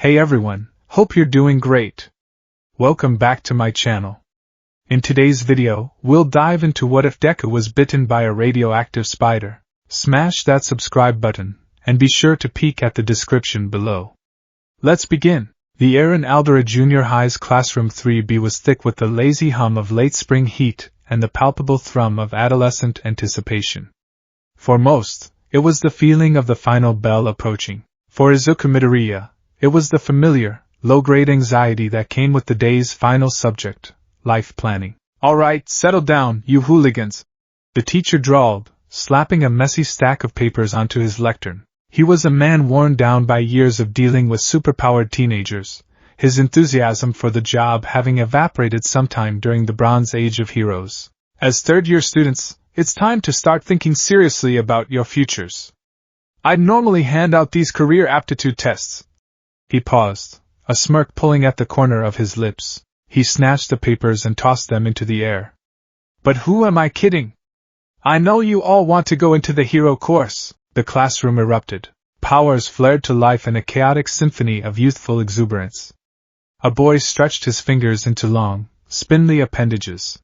Hey everyone, hope you're doing great. Welcome back to my channel. In today's video, we'll dive into what if Deku was bitten by a radioactive spider. Smash that subscribe button, and be sure to peek at the description below. Let's begin. The air in Aldera Junior High's classroom 3B was thick with the lazy hum of late spring heat and the palpable thrum of adolescent anticipation. For most, it was the feeling of the final bell approaching. For Izuku Midoriya, it was the familiar, low-grade anxiety that came with the day's final subject, life planning. "All right, settle down, you hooligans," the teacher drawled, slapping a messy stack of papers onto his lectern. He was a man worn down by years of dealing with superpowered teenagers, his enthusiasm for the job having evaporated sometime during the Bronze Age of Heroes. "As third-year students, it's time to start thinking seriously about your futures. I'd normally hand out these career aptitude tests." He paused, a smirk pulling at the corner of his lips. He snatched the papers and tossed them into the air. "But who am I kidding? I know you all want to go into the hero course." The classroom erupted. Powers flared to life in a chaotic symphony of youthful exuberance. A boy stretched his fingers into long, spindly appendages.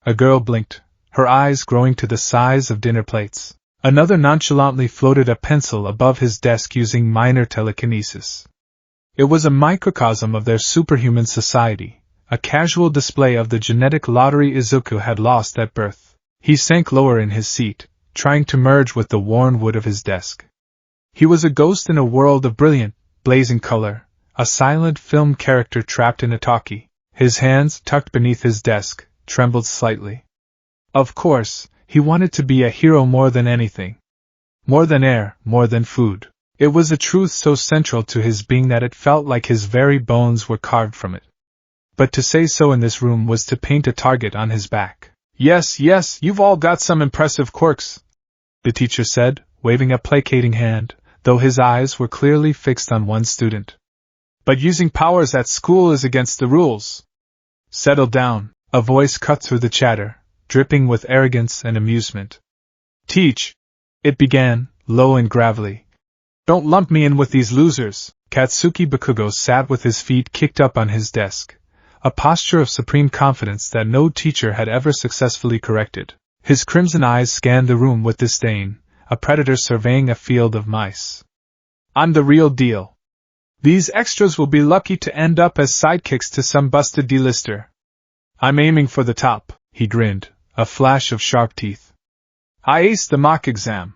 A girl blinked, her eyes growing to the size of dinner plates. Another nonchalantly floated a pencil above his desk using minor telekinesis. It was a microcosm of their superhuman society, a casual display of the genetic lottery Izuku had lost at birth. He sank lower in his seat, trying to merge with the worn wood of his desk. He was a ghost in a world of brilliant, blazing color, a silent film character trapped in a talkie. His hands, tucked beneath his desk, trembled slightly. Of course, he wanted to be a hero more than anything. More than air, more than food. It was a truth so central to his being that it felt like his very bones were carved from it. But to say so in this room was to paint a target on his back. Yes, you've all got some impressive quirks," the teacher said, waving a placating hand, though his eyes were clearly fixed on one student. "But using powers at school is against the rules." "Settle down," a voice cut through the chatter, dripping with arrogance and amusement. "Teach," it began, low and gravelly. "Don't lump me in with these losers." Katsuki Bakugo sat with his feet kicked up on his desk, a posture of supreme confidence that no teacher had ever successfully corrected. His crimson eyes scanned the room with disdain, a predator surveying a field of mice. "I'm the real deal. These extras will be lucky to end up as sidekicks to some busted D-lister. I'm aiming for the top," he grinned, a flash of sharp teeth. "I aced the mock exam.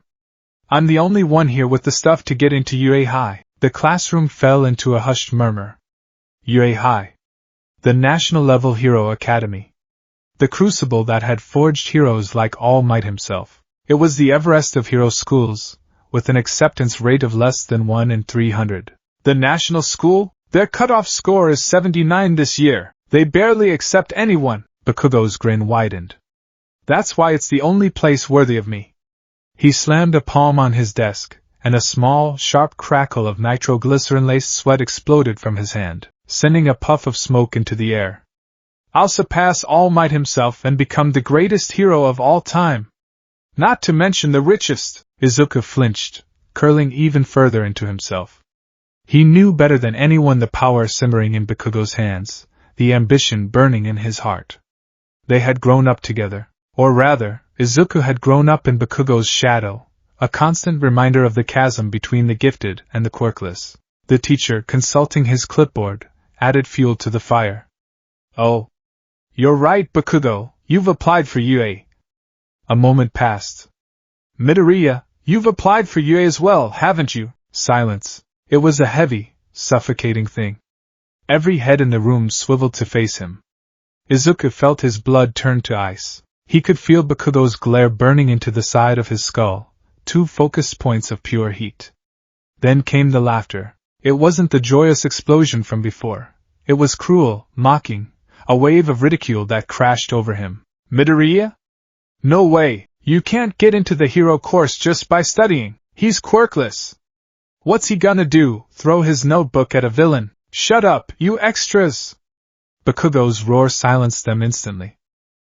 I'm the only one here with the stuff to get into UA High." The classroom fell into a hushed murmur. UA High. The national-level hero academy. The crucible that had forged heroes like All Might himself. It was the Everest of hero schools, with an acceptance rate of less than 1 in 300. The national school? Their cutoff score is 79 this year. They barely accept anyone. Bakugo's grin widened. "That's why it's the only place worthy of me." He slammed a palm on his desk, and a small, sharp crackle of nitroglycerin-laced sweat exploded from his hand, sending a puff of smoke into the air. "I'll surpass All Might himself and become the greatest hero of all time. Not to mention the richest." Izuku flinched, curling even further into himself. He knew better than anyone the power simmering in Bakugo's hands, the ambition burning in his heart. They had grown up together. Or rather, Izuku had grown up in Bakugo's shadow, a constant reminder of the chasm between the gifted and the quirkless. The teacher, consulting his clipboard, added fuel to the fire. "Oh. You're right, Bakugo, you've applied for UA." A moment passed. "Midoriya, you've applied for UA as well, haven't you?" Silence. It was a heavy, suffocating thing. Every head in the room swiveled to face him. Izuku felt his blood turn to ice. He could feel Bakugo's glare burning into the side of his skull, 2 focused points of pure heat. Then came the laughter. It wasn't the joyous explosion from before. It was cruel, mocking, a wave of ridicule that crashed over him. "Midoriya? No way, you can't get into the hero course just by studying. He's quirkless. What's he gonna do, throw his notebook at a villain?" "Shut up, you extras!" Bakugo's roar silenced them instantly.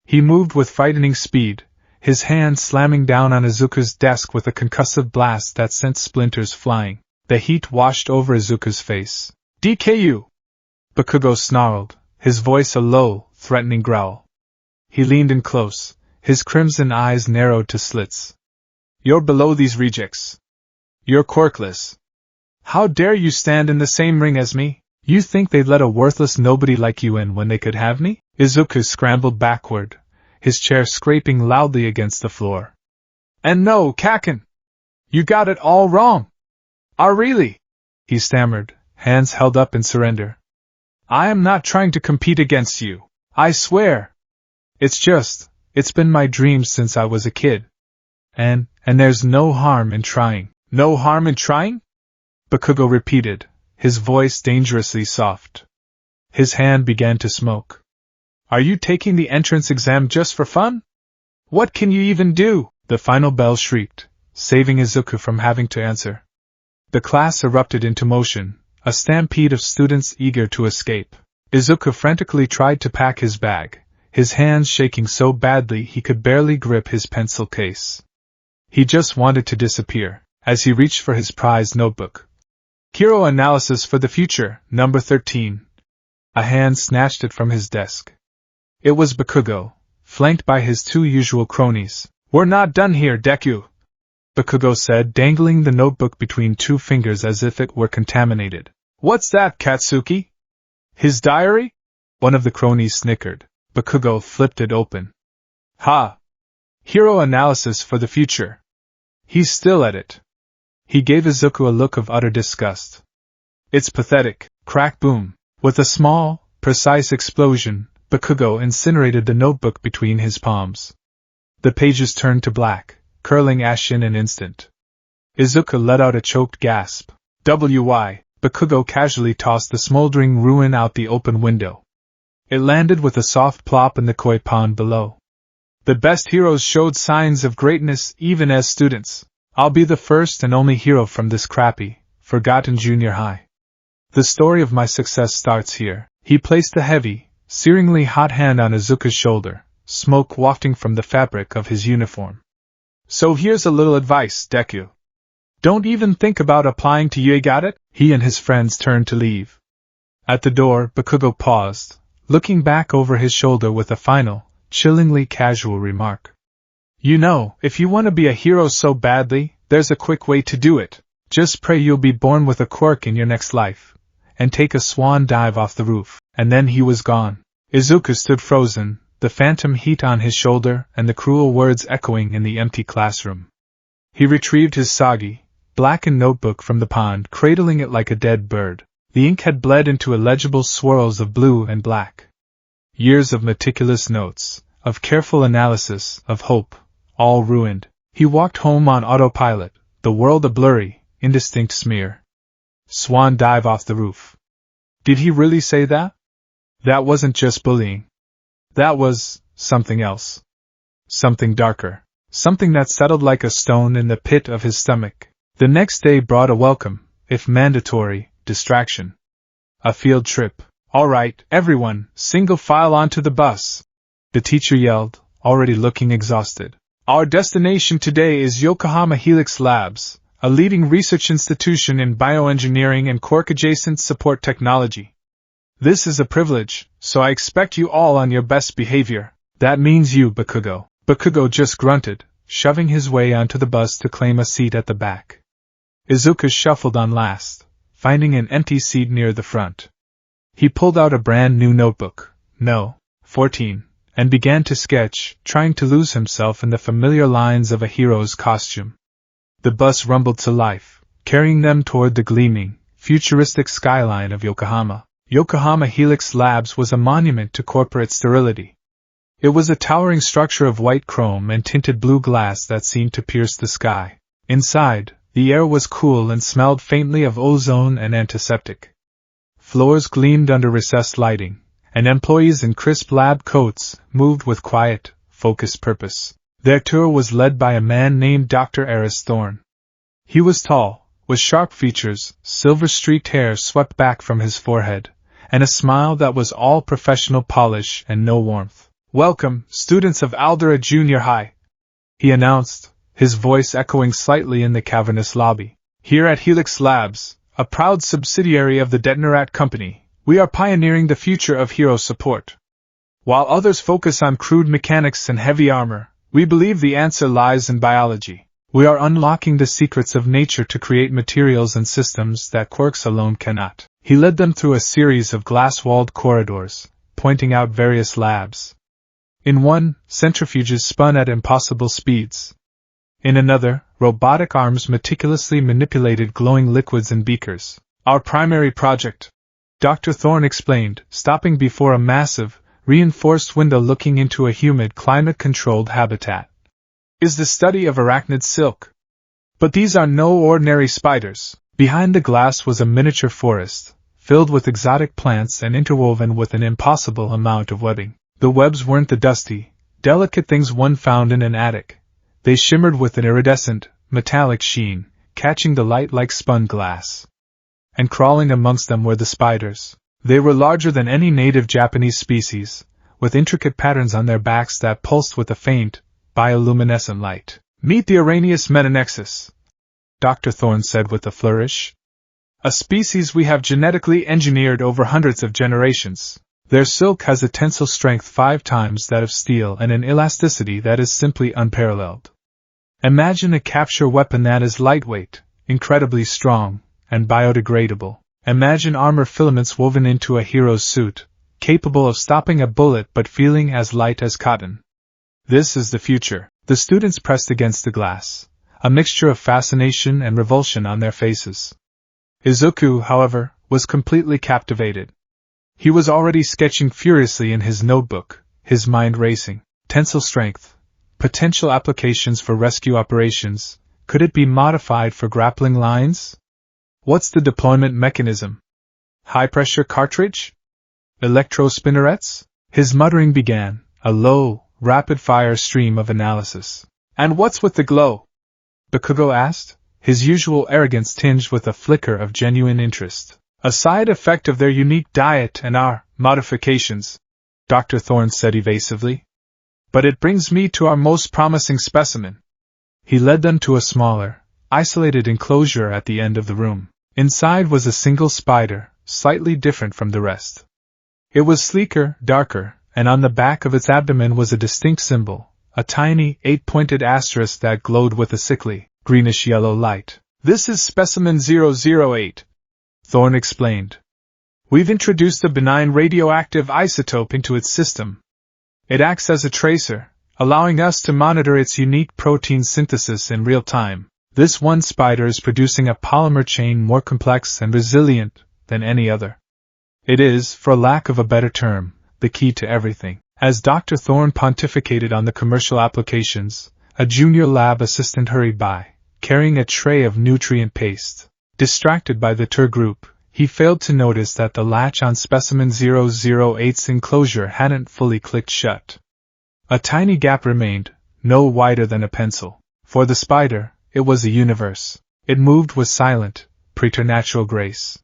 He moved with frightening speed, his hand slamming down on Izuku's desk with a concussive blast that sent splinters flying. The heat washed over Izuku's face. DKU! Bakugo snarled, his voice a low, threatening growl. He leaned in close, his crimson eyes narrowed to slits. You're below these rejects. You're quirkless. How dare you stand in the same ring as me? You think they'd let a worthless nobody like you in when they could have me? Izuku scrambled backward, his chair scraping loudly against the floor. And no, Kaken! You got it all wrong! Really? He stammered, hands held up in surrender. I am not trying to compete against you, I swear. It's been my dream since I was a kid. And there's no harm in trying. No harm in trying? Bakugo repeated, his voice dangerously soft. His hand began to smoke. Are you taking the entrance exam just for fun? What can you even do? The final bell shrieked, saving Izuku from having to answer. The class erupted into motion, a stampede of students eager to escape. Izuku frantically tried to pack his bag, his hands shaking so badly he could barely grip his pencil case. He just wanted to disappear, as he reached for his prized notebook. Hero Analysis for the Future, number 13. A hand snatched it from his desk. It was Bakugo, flanked by his two usual cronies. We're not done here, Deku, Bakugo said, dangling the notebook between two fingers as if it were contaminated. What's that, Katsuki? His diary? One of the cronies snickered. Bakugo flipped it open. Ha! Hero Analysis for the Future. He's still at it. He gave Izuku a look of utter disgust. It's pathetic. Crack boom. With a small, precise explosion, Bakugo incinerated the notebook between his palms. The pages turned to black, curling ash in an instant. Izuku let out a choked gasp. Bakugo casually tossed the smoldering ruin out the open window. It landed with a soft plop in the koi pond below. The best heroes showed signs of greatness even as students. I'll be the first and only hero from this crappy, forgotten junior high. The story of my success starts here. He placed a heavy, searingly hot hand on Izuku's shoulder, smoke wafting from the fabric of his uniform. So here's a little advice, Deku. Don't even think about applying to UA, got it? He and his friends turned to leave. At the door, Bakugo paused, looking back over his shoulder with a final, chillingly casual remark. You know, if you want to be a hero so badly, there's a quick way to do it. Just pray you'll be born with a quirk in your next life, and take a swan dive off the roof. And then he was gone. Izuku stood frozen, the phantom heat on his shoulder and the cruel words echoing in the empty classroom. He retrieved his soggy, blackened notebook from the pond, cradling it like a dead bird. The ink had bled into illegible swirls of blue and black. Years of meticulous notes, of careful analysis, of hope, all ruined. He walked home on autopilot, the world a blurry, indistinct smear. Swan dive off the roof. Did he really say that? That wasn't just bullying. That was something else. Something darker. Something that settled like a stone in the pit of his stomach. The next day brought a welcome, if mandatory, distraction. A field trip. All right, everyone, single file onto the bus, the teacher yelled, already looking exhausted. Our destination today is Yokohama Helix Labs, a leading research institution in bioengineering and quark-adjacent support technology. This is a privilege, so I expect you all on your best behavior. That means you, Bakugo. Bakugo just grunted, shoving his way onto the bus to claim a seat at the back. Izuku shuffled on last, finding an empty seat near the front. He pulled out a brand new notebook, No. 14, and began to sketch, trying to lose himself in the familiar lines of a hero's costume. The bus rumbled to life, carrying them toward the gleaming, futuristic skyline of Yokohama. Yokohama Helix Labs was a monument to corporate sterility. It was a towering structure of white chrome and tinted blue glass that seemed to pierce the sky. Inside, the air was cool and smelled faintly of ozone and antiseptic. Floors gleamed under recessed lighting, and employees in crisp lab coats moved with quiet, focused purpose. Their tour was led by a man named Dr. Eris Thorne. He was tall, with sharp features, silver-streaked hair swept back from his forehead, and a smile that was all professional polish and no warmth. Welcome, students of Aldera Junior High, he announced, his voice echoing slightly in the cavernous lobby. Here at Helix Labs, a proud subsidiary of the Detonarat Company, we are pioneering the future of hero support. While others focus on crude mechanics and heavy armor, we believe the answer lies in biology. We are unlocking the secrets of nature to create materials and systems that quirks alone cannot. He led them through a series of glass-walled corridors, pointing out various labs. In one, centrifuges spun at impossible speeds. In another, robotic arms meticulously manipulated glowing liquids in beakers. Our primary project, Dr. Thorne explained, stopping before a massive, reinforced window looking into a humid, climate-controlled habitat, is the study of arachnid silk. But these are no ordinary spiders. Behind the glass was a miniature forest, filled with exotic plants and interwoven with an impossible amount of webbing. The webs weren't the dusty, delicate things one found in an attic. They shimmered with an iridescent, metallic sheen, catching the light like spun glass. And crawling amongst them were the spiders. They were larger than any native Japanese species, with intricate patterns on their backs that pulsed with a faint, bioluminescent light. Meet the Araneus metanexus, Dr. Thorne said with a flourish. A species we have genetically engineered over hundreds of generations. Their silk has a tensile strength 5 times that of steel and an elasticity that is simply unparalleled. Imagine a capture weapon that is lightweight, incredibly strong, and biodegradable. Imagine armor filaments woven into a hero's suit, capable of stopping a bullet but feeling as light as cotton. This is the future. The students pressed against the glass, a mixture of fascination and revulsion on their faces. Izuku, however, was completely captivated. He was already sketching furiously in his notebook, his mind racing. Tensile strength. Potential applications for rescue operations. Could it be modified for grappling lines? What's the deployment mechanism? High-pressure cartridge? Electro-spinnerets? His muttering began, a low, rapid-fire stream of analysis. And what's with the glow? Bakugo asked, his usual arrogance tinged with a flicker of genuine interest. A side effect of their unique diet and our modifications, Dr. Thorne said evasively. But it brings me to our most promising specimen. He led them to a smaller, isolated enclosure at the end of the room. Inside was a single spider, slightly different from the rest. It was sleeker, darker, and on the back of its abdomen was a distinct symbol, a tiny, 8-pointed asterisk that glowed with a sickly, greenish-yellow light. This is specimen 008, Thorne explained. We've introduced a benign radioactive isotope into its system. It acts as a tracer, allowing us to monitor its unique protein synthesis in real time. This one spider is producing a polymer chain more complex and resilient than any other. It is, for lack of a better term, the key to everything. As Dr. Thorne pontificated on the commercial applications, a junior lab assistant hurried by, carrying a tray of nutrient paste. Distracted by the tour group, he failed to notice that the latch on specimen 008's enclosure hadn't fully clicked shut. A tiny gap remained, no wider than a pencil. For the spider, it was a universe. It moved with silent, preternatural grace.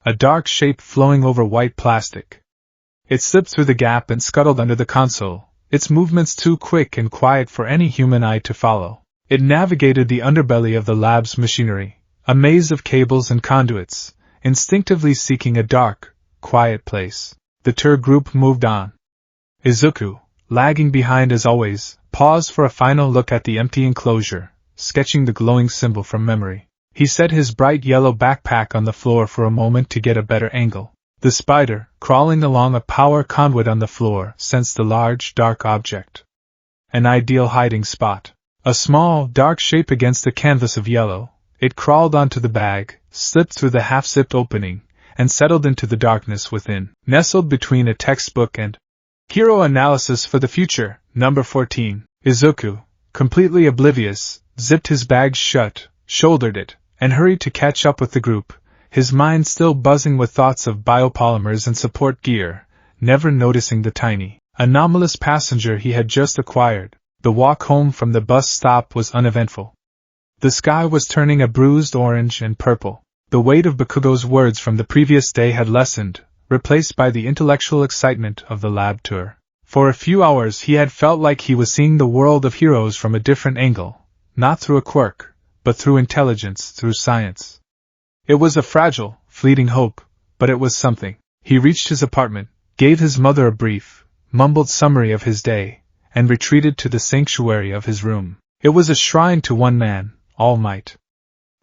A dark shape flowing over white plastic. It slipped through the gap and scuttled under the console, its movements too quick and quiet for any human eye to follow. It navigated the underbelly of the lab's machinery, a maze of cables and conduits, instinctively seeking a dark, quiet place. The tour group moved on. Izuku, lagging behind as always, paused for a final look at the empty enclosure, sketching the glowing symbol from memory. He set his bright yellow backpack on the floor for a moment to get a better angle. The spider, crawling along a power conduit on the floor, sensed a large, dark object. An ideal hiding spot. A small, dark shape against a canvas of yellow, it crawled onto the bag, slipped through the half-zipped opening, and settled into the darkness within. Nestled between a textbook and Hero Analysis for the Future, number 14, Izuku, completely oblivious, zipped his bag shut, shouldered it, and hurried to catch up with the group, his mind still buzzing with thoughts of biopolymers and support gear, never noticing the tiny, anomalous passenger he had just acquired. The walk home from the bus stop was uneventful. The sky was turning a bruised orange and purple. The weight of Bakugo's words from the previous day had lessened, replaced by the intellectual excitement of the lab tour. For a few hours he had felt like he was seeing the world of heroes from a different angle, not through a quirk, but through intelligence, through science. It was a fragile, fleeting hope, but it was something. He reached his apartment, gave his mother a brief, mumbled summary of his day, and retreated to the sanctuary of his room. It was a shrine to one man, All Might.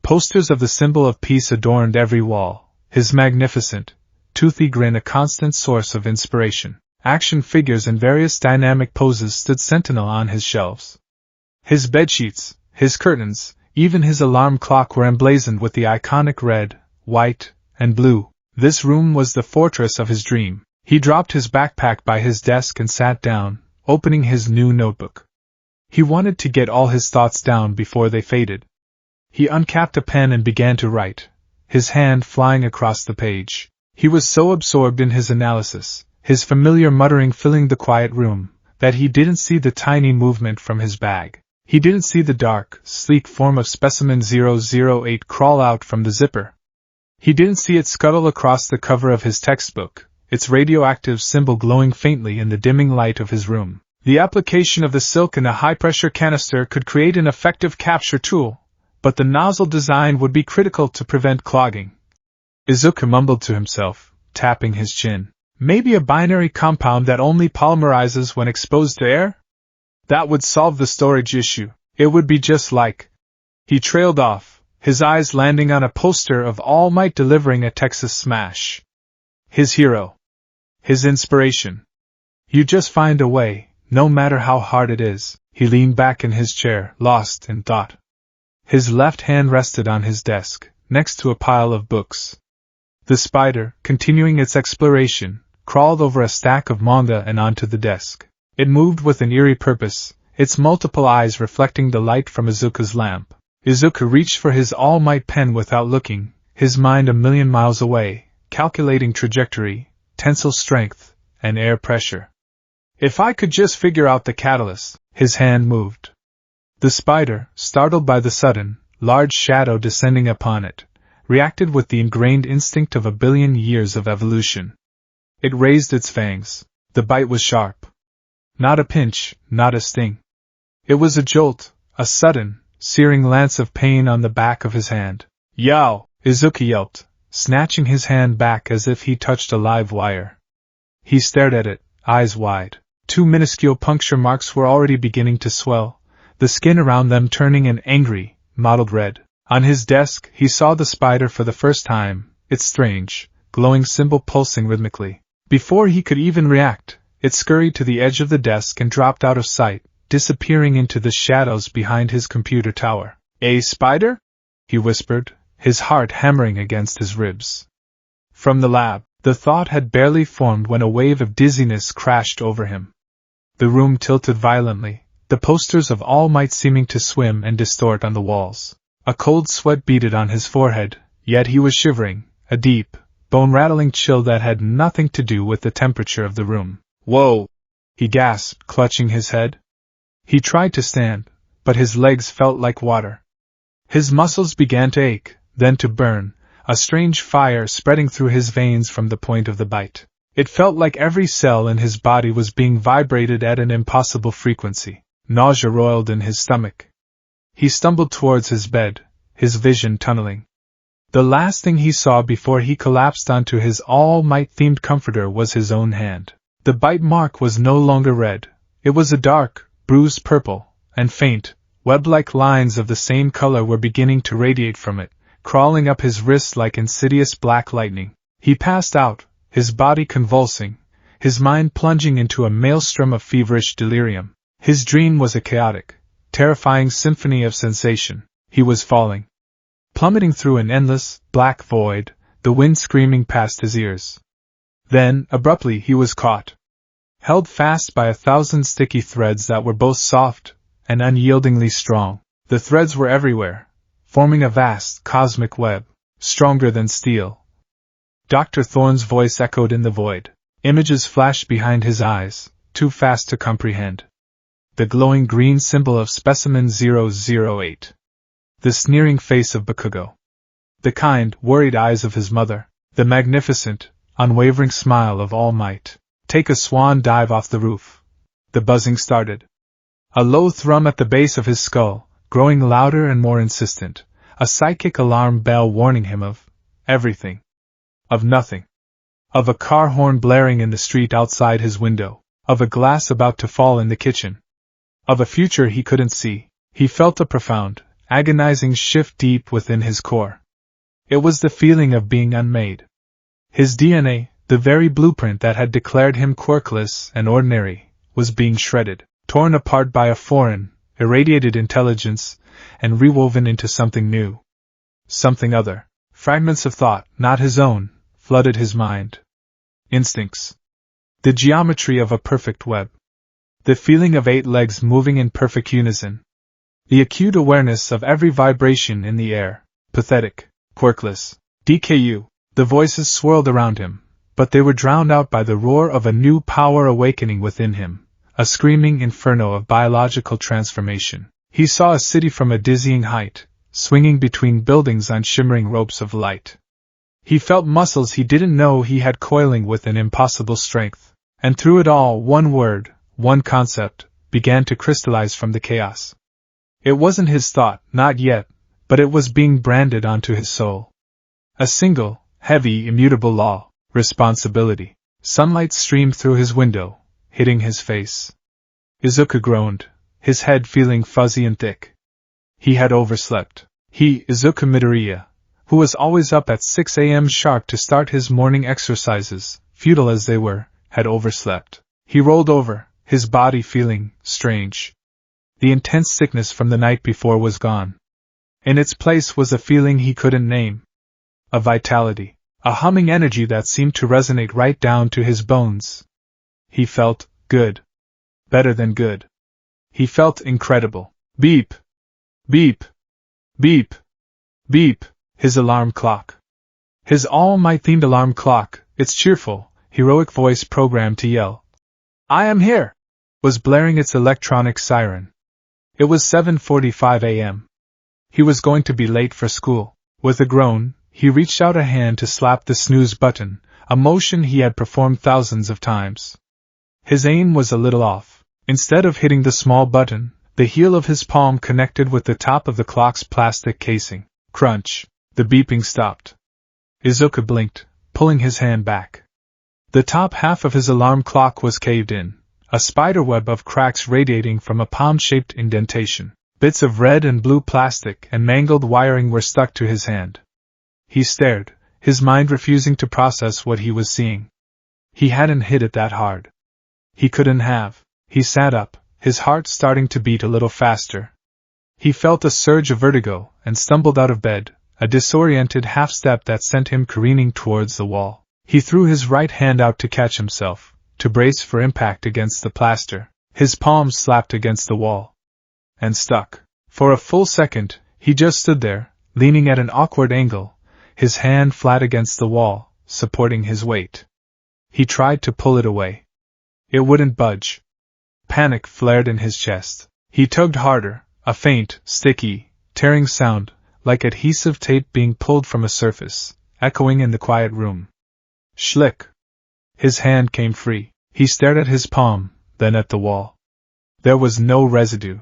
Posters of the symbol of peace adorned every wall, his magnificent, toothy grin a constant source of inspiration. Action figures in various dynamic poses stood sentinel on his shelves. His bedsheets, his curtains, even his alarm clock were emblazoned with the iconic red, white, and blue. This room was the fortress of his dream. He dropped his backpack by his desk and sat down, opening his new notebook. He wanted to get all his thoughts down before they faded. He uncapped a pen and began to write, his hand flying across the page. He was so absorbed in his analysis, his familiar muttering filling the quiet room, that he didn't see the tiny movement from his bag. He didn't see the dark, sleek form of specimen 008 crawl out from the zipper. He didn't see it scuttle across the cover of his textbook, its radioactive symbol glowing faintly in the dimming light of his room. The application of the silk in a high-pressure canister could create an effective capture tool, but the nozzle design would be critical to prevent clogging. Izuku mumbled to himself, tapping his chin. Maybe a binary compound that only polymerizes when exposed to air? That would solve the storage issue. It would be just like... He trailed off, his eyes landing on a poster of All Might delivering a Texas smash. His hero. His inspiration. You just find a way, no matter how hard it is. He leaned back in his chair, lost in thought. His left hand rested on his desk, next to a pile of books. The spider, continuing its exploration, crawled over a stack of manga and onto the desk. It moved with an eerie purpose, its multiple eyes reflecting the light from Izuku's lamp. Izuku reached for his All Might pen without looking, his mind a million miles away, calculating trajectory, tensile strength, and air pressure. If I could just figure out the catalyst. His hand moved. The spider, startled by the sudden, large shadow descending upon it, reacted with the ingrained instinct of a billion years of evolution. It raised its fangs. The bite was sharp. Not a pinch, not a sting. It was a jolt, a sudden, searing lance of pain on the back of his hand. Yow! Izuku yelped, snatching his hand back as if he touched a live wire. He stared at it, eyes wide. 2 minuscule puncture marks were already beginning to swell, the skin around them turning an angry, mottled red. On his desk, he saw the spider for the first time, its strange, glowing symbol pulsing rhythmically. Before he could even react, it scurried to the edge of the desk and dropped out of sight, disappearing into the shadows behind his computer tower. A spider? He whispered, his heart hammering against his ribs. From the lab, the thought had barely formed when a wave of dizziness crashed over him. The room tilted violently, the posters of All Might seeming to swim and distort on the walls. A cold sweat beaded on his forehead, yet he was shivering, a deep, bone-rattling chill that had nothing to do with the temperature of the room. Whoa! He gasped, clutching his head. He tried to stand, but his legs felt like water. His muscles began to ache, then to burn, a strange fire spreading through his veins from the point of the bite. It felt like every cell in his body was being vibrated at an impossible frequency. Nausea roiled in his stomach. He stumbled towards his bed, his vision tunneling. The last thing he saw before he collapsed onto his All Might-themed comforter was his own hand. The bite mark was no longer red. It was a dark, bruised purple, and faint, web-like lines of the same color were beginning to radiate from it, crawling up his wrist like insidious black lightning. He passed out, his body convulsing, his mind plunging into a maelstrom of feverish delirium. His dream was a chaotic, terrifying symphony of sensation. He was falling. Plummeting through an endless, black void, the wind screaming past his ears. Then, abruptly, he was caught. Held fast by 1,000 sticky threads that were both soft and unyieldingly strong. The threads were everywhere, forming a vast, cosmic web, stronger than steel. Dr. Thorne's voice echoed in the void. Images flashed behind his eyes, too fast to comprehend. The glowing green symbol of specimen 008. The sneering face of Bakugo. The kind, worried eyes of his mother. The magnificent, unwavering smile of All Might. Take a swan dive off the roof. The buzzing started. A low thrum at the base of his skull, growing louder and more insistent. A psychic alarm bell warning him of everything. Of nothing. Of a car horn blaring in the street outside his window, of a glass about to fall in the kitchen. Of a future he couldn't see. He felt a profound, agonizing shift deep within his core. It was the feeling of being unmade. His DNA, the very blueprint that had declared him quirkless and ordinary, was being shredded, torn apart by a foreign, irradiated intelligence, and rewoven into something new. Something other. Fragments of thought, not his own, flooded his mind. Instincts. The geometry of a perfect web. The feeling of 8 legs moving in perfect unison. The acute awareness of every vibration in the air. Pathetic. Quirkless. DKU. The voices swirled around him, but they were drowned out by the roar of a new power awakening within him, a screaming inferno of biological transformation. He saw a city from a dizzying height, swinging between buildings on shimmering ropes of light. He felt muscles he didn't know he had coiling with an impossible strength, and through it all one word, one concept, began to crystallize from the chaos. It wasn't his thought, not yet, but it was being branded onto his soul. A single, heavy, immutable law, responsibility. Sunlight streamed through his window, hitting his face. Izuku groaned, his head feeling fuzzy and thick. He had overslept. He, Izuku Midoriya, who was always up at 6 a.m. sharp to start his morning exercises, futile as they were, had overslept. He rolled over, his body feeling strange. The intense sickness from the night before was gone. In its place was a feeling he couldn't name. A vitality, a humming energy that seemed to resonate right down to his bones. He felt good. Better than good. He felt incredible. Beep! Beep! Beep! Beep! His alarm clock. His all-might-themed alarm clock, its cheerful, heroic voice programmed to yell, "I am here!" was blaring its electronic siren. It was 7:45 a.m. He was going to be late for school. With a groan, he reached out a hand to slap the snooze button, a motion he had performed thousands of times. His aim was a little off. Instead of hitting the small button, the heel of his palm connected with the top of the clock's plastic casing. Crunch! The beeping stopped. Izuku blinked, pulling his hand back. The top half of his alarm clock was caved in, a spiderweb of cracks radiating from a palm-shaped indentation. Bits of red and blue plastic and mangled wiring were stuck to his hand. He stared, his mind refusing to process what he was seeing. He hadn't hit it that hard. He couldn't have. He sat up, his heart starting to beat a little faster. He felt a surge of vertigo and stumbled out of bed, a disoriented half-step that sent him careening towards the wall. He threw his right hand out to catch himself, to brace for impact against the plaster. His palms slapped against the wall. And stuck. For a full second, he just stood there, leaning at an awkward angle, his hand flat against the wall, supporting his weight. He tried to pull it away. It wouldn't budge. Panic flared in his chest. He tugged harder, a faint, sticky, tearing sound, like adhesive tape being pulled from a surface, echoing in the quiet room. Schlick! His hand came free. He stared at his palm, then at the wall. There was no residue.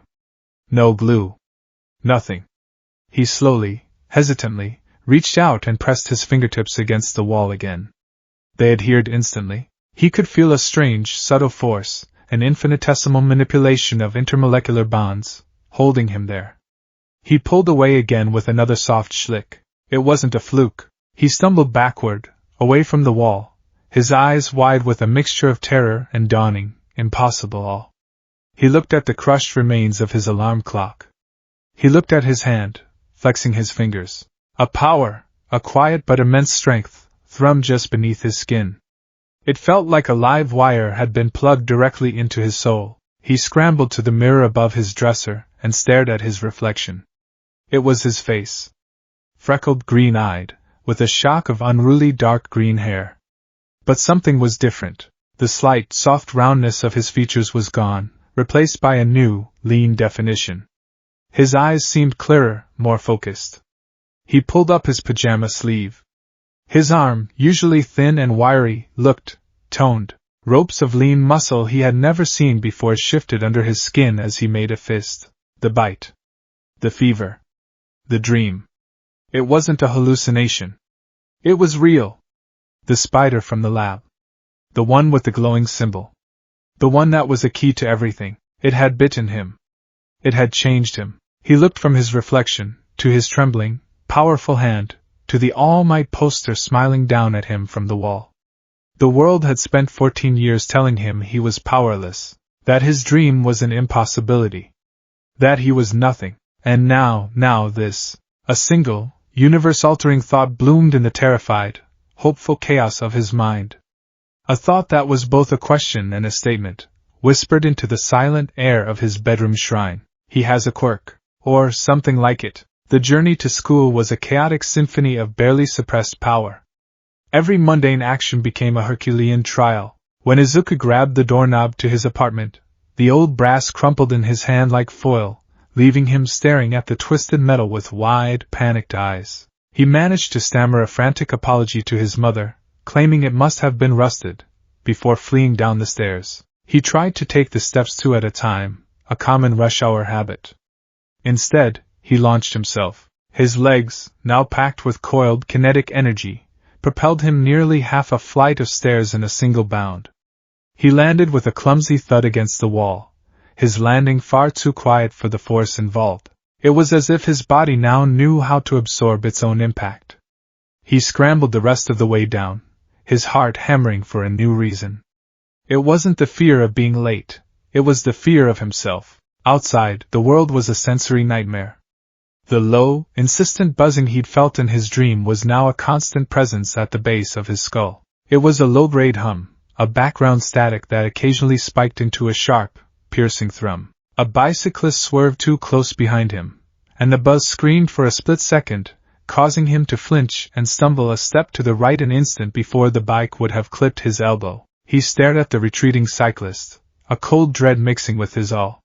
No glue. Nothing. He slowly, hesitantly, reached out and pressed his fingertips against the wall again. They adhered instantly. He could feel a strange, subtle force, an infinitesimal manipulation of intermolecular bonds, holding him there. He pulled away again with another soft schlick. It wasn't a fluke. He stumbled backward, away from the wall, his eyes wide with a mixture of terror and dawning, impossible awe. He looked at the crushed remains of his alarm clock. He looked at his hand, flexing his fingers. A power, a quiet but immense strength, thrummed just beneath his skin. It felt like a live wire had been plugged directly into his soul. He scrambled to the mirror above his dresser and stared at his reflection. It was his face. Freckled, green-eyed, with a shock of unruly dark green hair. But something was different. The slight, soft roundness of his features was gone, replaced by a new, lean definition. His eyes seemed clearer, more focused. He pulled up his pajama sleeve. His arm, usually thin and wiry, looked toned. Ropes of lean muscle he had never seen before shifted under his skin as he made a fist. The bite. The fever. The dream. It wasn't a hallucination. It was real. The spider from the lab. The one with the glowing symbol. The one that was a key to everything. It had bitten him. It had changed him. He looked from his reflection, to his trembling, powerful hand, to the all-might poster smiling down at him from the wall. The world had spent 14 years telling him he was powerless, that his dream was an impossibility, that he was nothing, and now this, a single, universe-altering thought bloomed in the terrified, hopeful chaos of his mind. A thought that was both a question and a statement, whispered into the silent air of his bedroom shrine. He has a quirk, or something like it. The journey to school was a chaotic symphony of barely suppressed power. Every mundane action became a Herculean trial. When Izuku grabbed the doorknob to his apartment, the old brass crumpled in his hand like foil, leaving him staring at the twisted metal with wide, panicked eyes. He managed to stammer a frantic apology to his mother, claiming it must have been rusted, before fleeing down the stairs. He tried to take the steps two at a time, a common rush-hour habit. Instead, he launched himself. His legs, now packed with coiled kinetic energy, propelled him nearly half a flight of stairs in a single bound. He landed with a clumsy thud against the wall, his landing far too quiet for the force involved. It was as if his body now knew how to absorb its own impact. He scrambled the rest of the way down, his heart hammering for a new reason. It wasn't the fear of being late, it was the fear of himself. Outside, the world was a sensory nightmare. The low, insistent buzzing he'd felt in his dream was now a constant presence at the base of his skull. It was a low-grade hum, a background static that occasionally spiked into a sharp, piercing thrum. A bicyclist swerved too close behind him, and the buzz screamed for a split second, causing him to flinch and stumble a step to the right an instant before the bike would have clipped his elbow. He stared at the retreating cyclist, a cold dread mixing with his awe.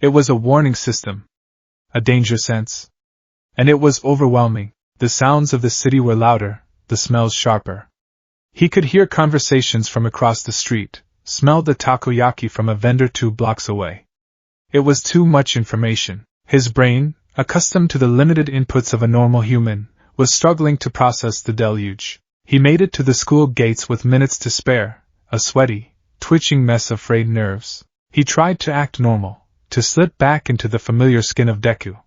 It was a warning system, a danger sense. And it was overwhelming. The sounds of the city were louder, the smells sharper. He could hear conversations from across the street, smelled the takoyaki from a vendor 2 blocks away. It was too much information. His brain, accustomed to the limited inputs of a normal human, was struggling to process the deluge. He made it to the school gates with minutes to spare, a sweaty, twitching mess of frayed nerves. He tried to act normal, to slip back into the familiar skin of Deku.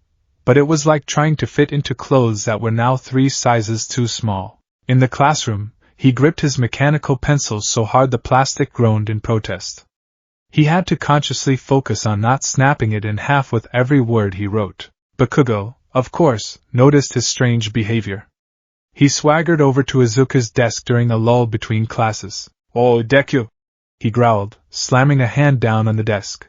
But it was like trying to fit into clothes that were now 3 sizes too small. In the classroom, he gripped his mechanical pencil so hard the plastic groaned in protest. He had to consciously focus on not snapping it in half with every word he wrote. Bakugo, of course, noticed his strange behavior. He swaggered over to Izuku's desk during a lull between classes. "Oh, Deku!" he growled, slamming a hand down on the desk.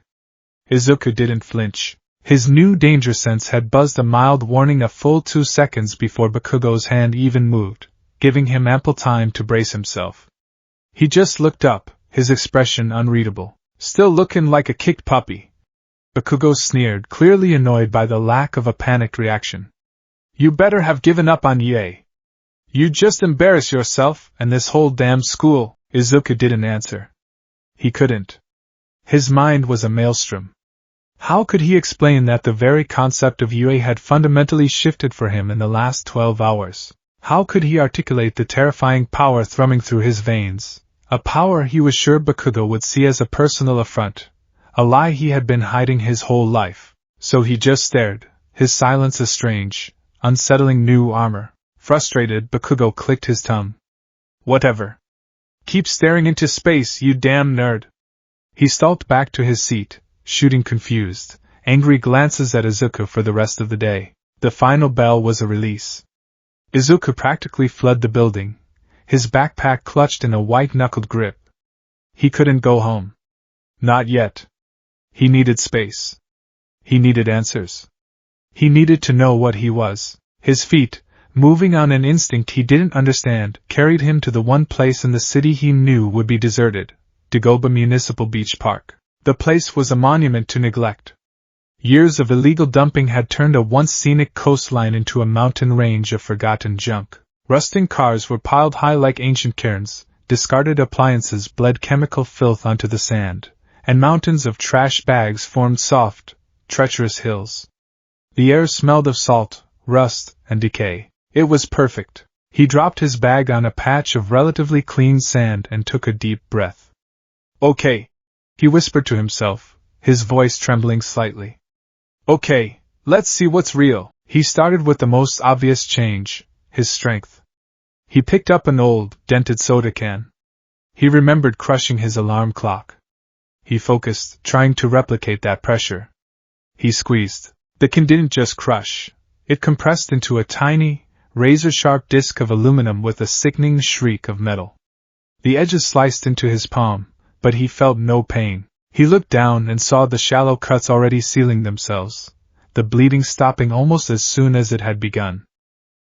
Izuku didn't flinch. His new danger sense had buzzed a mild warning a full 2 seconds before Bakugo's hand even moved, giving him ample time to brace himself. He just looked up, his expression unreadable. "Still looking like a kicked puppy." Bakugo sneered, clearly annoyed by the lack of a panicked reaction. "You better have given up on Ye. You just embarrass yourself and this whole damn school." Izuku didn't answer. He couldn't. His mind was a maelstrom. How could he explain that the very concept of Yue had fundamentally shifted for him in the last 12 hours? How could he articulate the terrifying power thrumming through his veins, a power he was sure Bakugo would see as a personal affront, a lie he had been hiding his whole life? So he just stared, his silence a strange, unsettling new armor. Frustrated, Bakugo clicked his tongue. "Whatever. Keep staring into space, you damn nerd." He stalked back to his seat, shooting confused, angry glances at Izuku for the rest of the day. The final bell was a release. Izuku practically fled the building, his backpack clutched in a white-knuckled grip. He couldn't go home. Not yet. He needed space. He needed answers. He needed to know what he was. His feet, moving on an instinct he didn't understand, carried him to the one place in the city he knew would be deserted, Dagoba Municipal Beach Park. The place was a monument to neglect. Years of illegal dumping had turned a once scenic coastline into a mountain range of forgotten junk. Rusting cars were piled high like ancient cairns, discarded appliances bled chemical filth onto the sand, and mountains of trash bags formed soft, treacherous hills. The air smelled of salt, rust, and decay. It was perfect. He dropped his bag on a patch of relatively clean sand and took a deep breath. Okay, he whispered to himself, his voice trembling slightly. Okay, let's see what's real. He started with the most obvious change, his strength. He picked up an old, dented soda can. He remembered crushing his alarm clock. He focused, trying to replicate that pressure. He squeezed. The can didn't just crush. It compressed into a tiny, razor-sharp disc of aluminum with a sickening shriek of metal. The edges sliced into his palm, but he felt no pain. He looked down and saw the shallow cuts already sealing themselves, the bleeding stopping almost as soon as it had begun.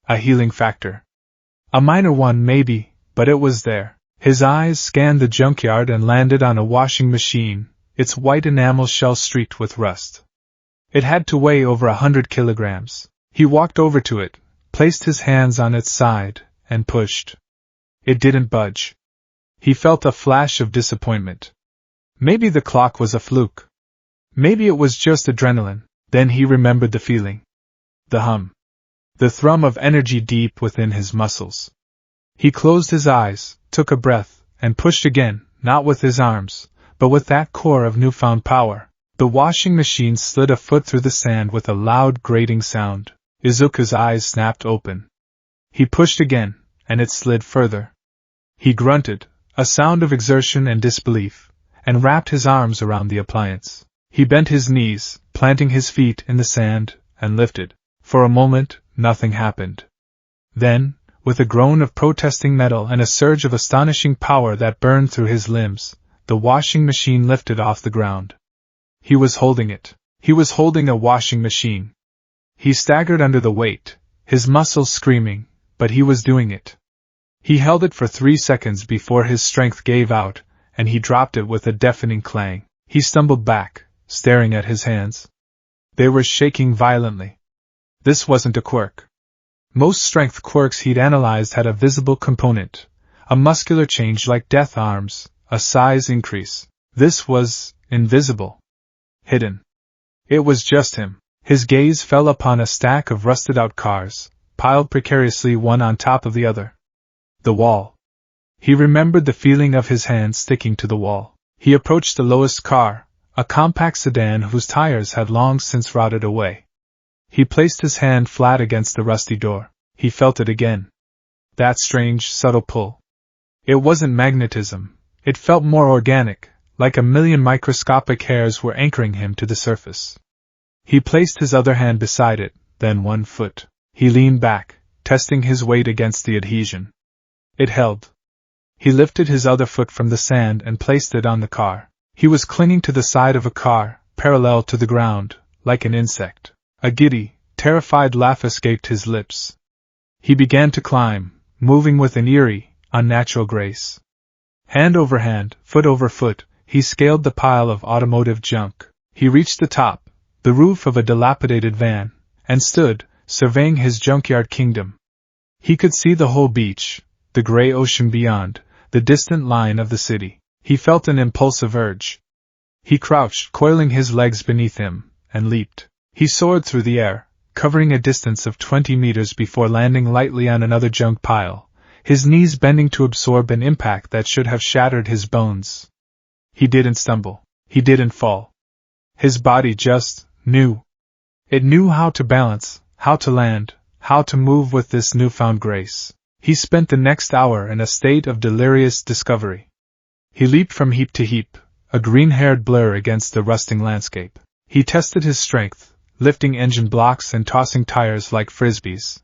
A healing factor. A minor one maybe, but it was there. His eyes scanned the junkyard and landed on a washing machine, its white enamel shell streaked with rust. It had to weigh over 100 kilograms. He walked over to it, placed his hands on its side, and pushed. It didn't budge. He felt a flash of disappointment. Maybe the clock was a fluke. Maybe it was just adrenaline. Then he remembered the feeling. The hum. The thrum of energy deep within his muscles. He closed his eyes, took a breath, and pushed again, not with his arms, but with that core of newfound power. The washing machine slid a foot through the sand with a loud grating sound. Izuku's eyes snapped open. He pushed again, and it slid further. He grunted, a sound of exertion and disbelief, and wrapped his arms around the appliance. He bent his knees, planting his feet in the sand, and lifted. For a moment, nothing happened. Then, with a groan of protesting metal and a surge of astonishing power that burned through his limbs, the washing machine lifted off the ground. He was holding it. He was holding a washing machine. He staggered under the weight, his muscles screaming, but he was doing it. He held it for 3 seconds before his strength gave out, and he dropped it with a deafening clang. He stumbled back, staring at his hands. They were shaking violently. This wasn't a quirk. Most strength quirks he'd analyzed had a visible component, a muscular change like death arms, a size increase. This was invisible. Hidden. It was just him. His gaze fell upon a stack of rusted-out cars, piled precariously one on top of the other. The wall. He remembered the feeling of his hand sticking to the wall. He approached the lowest car, a compact sedan whose tires had long since rotted away. He placed his hand flat against the rusty door. He felt it again. That strange, subtle pull. It wasn't magnetism. It felt more organic, like a million microscopic hairs were anchoring him to the surface. He placed his other hand beside it, then one foot. He leaned back, testing his weight against the adhesion. It held. He lifted his other foot from the sand and placed it on the car. He was clinging to the side of a car, parallel to the ground, like an insect. A giddy, terrified laugh escaped his lips. He began to climb, moving with an eerie, unnatural grace. Hand over hand, foot over foot, he scaled the pile of automotive junk. He reached the top, the roof of a dilapidated van, and stood, surveying his junkyard kingdom. He could see the whole beach, the gray ocean beyond, the distant line of the city. He felt an impulsive urge. He crouched, coiling his legs beneath him, and leaped. He soared through the air, covering a distance of 20 meters before landing lightly on another junk pile, his knees bending to absorb an impact that should have shattered his bones. He didn't stumble. He didn't fall. His body just knew. It knew how to balance, how to land, how to move with this newfound grace. He spent the next hour in a state of delirious discovery. He leaped from heap to heap, a green-haired blur against the rusting landscape. He tested his strength, lifting engine blocks and tossing tires like frisbees.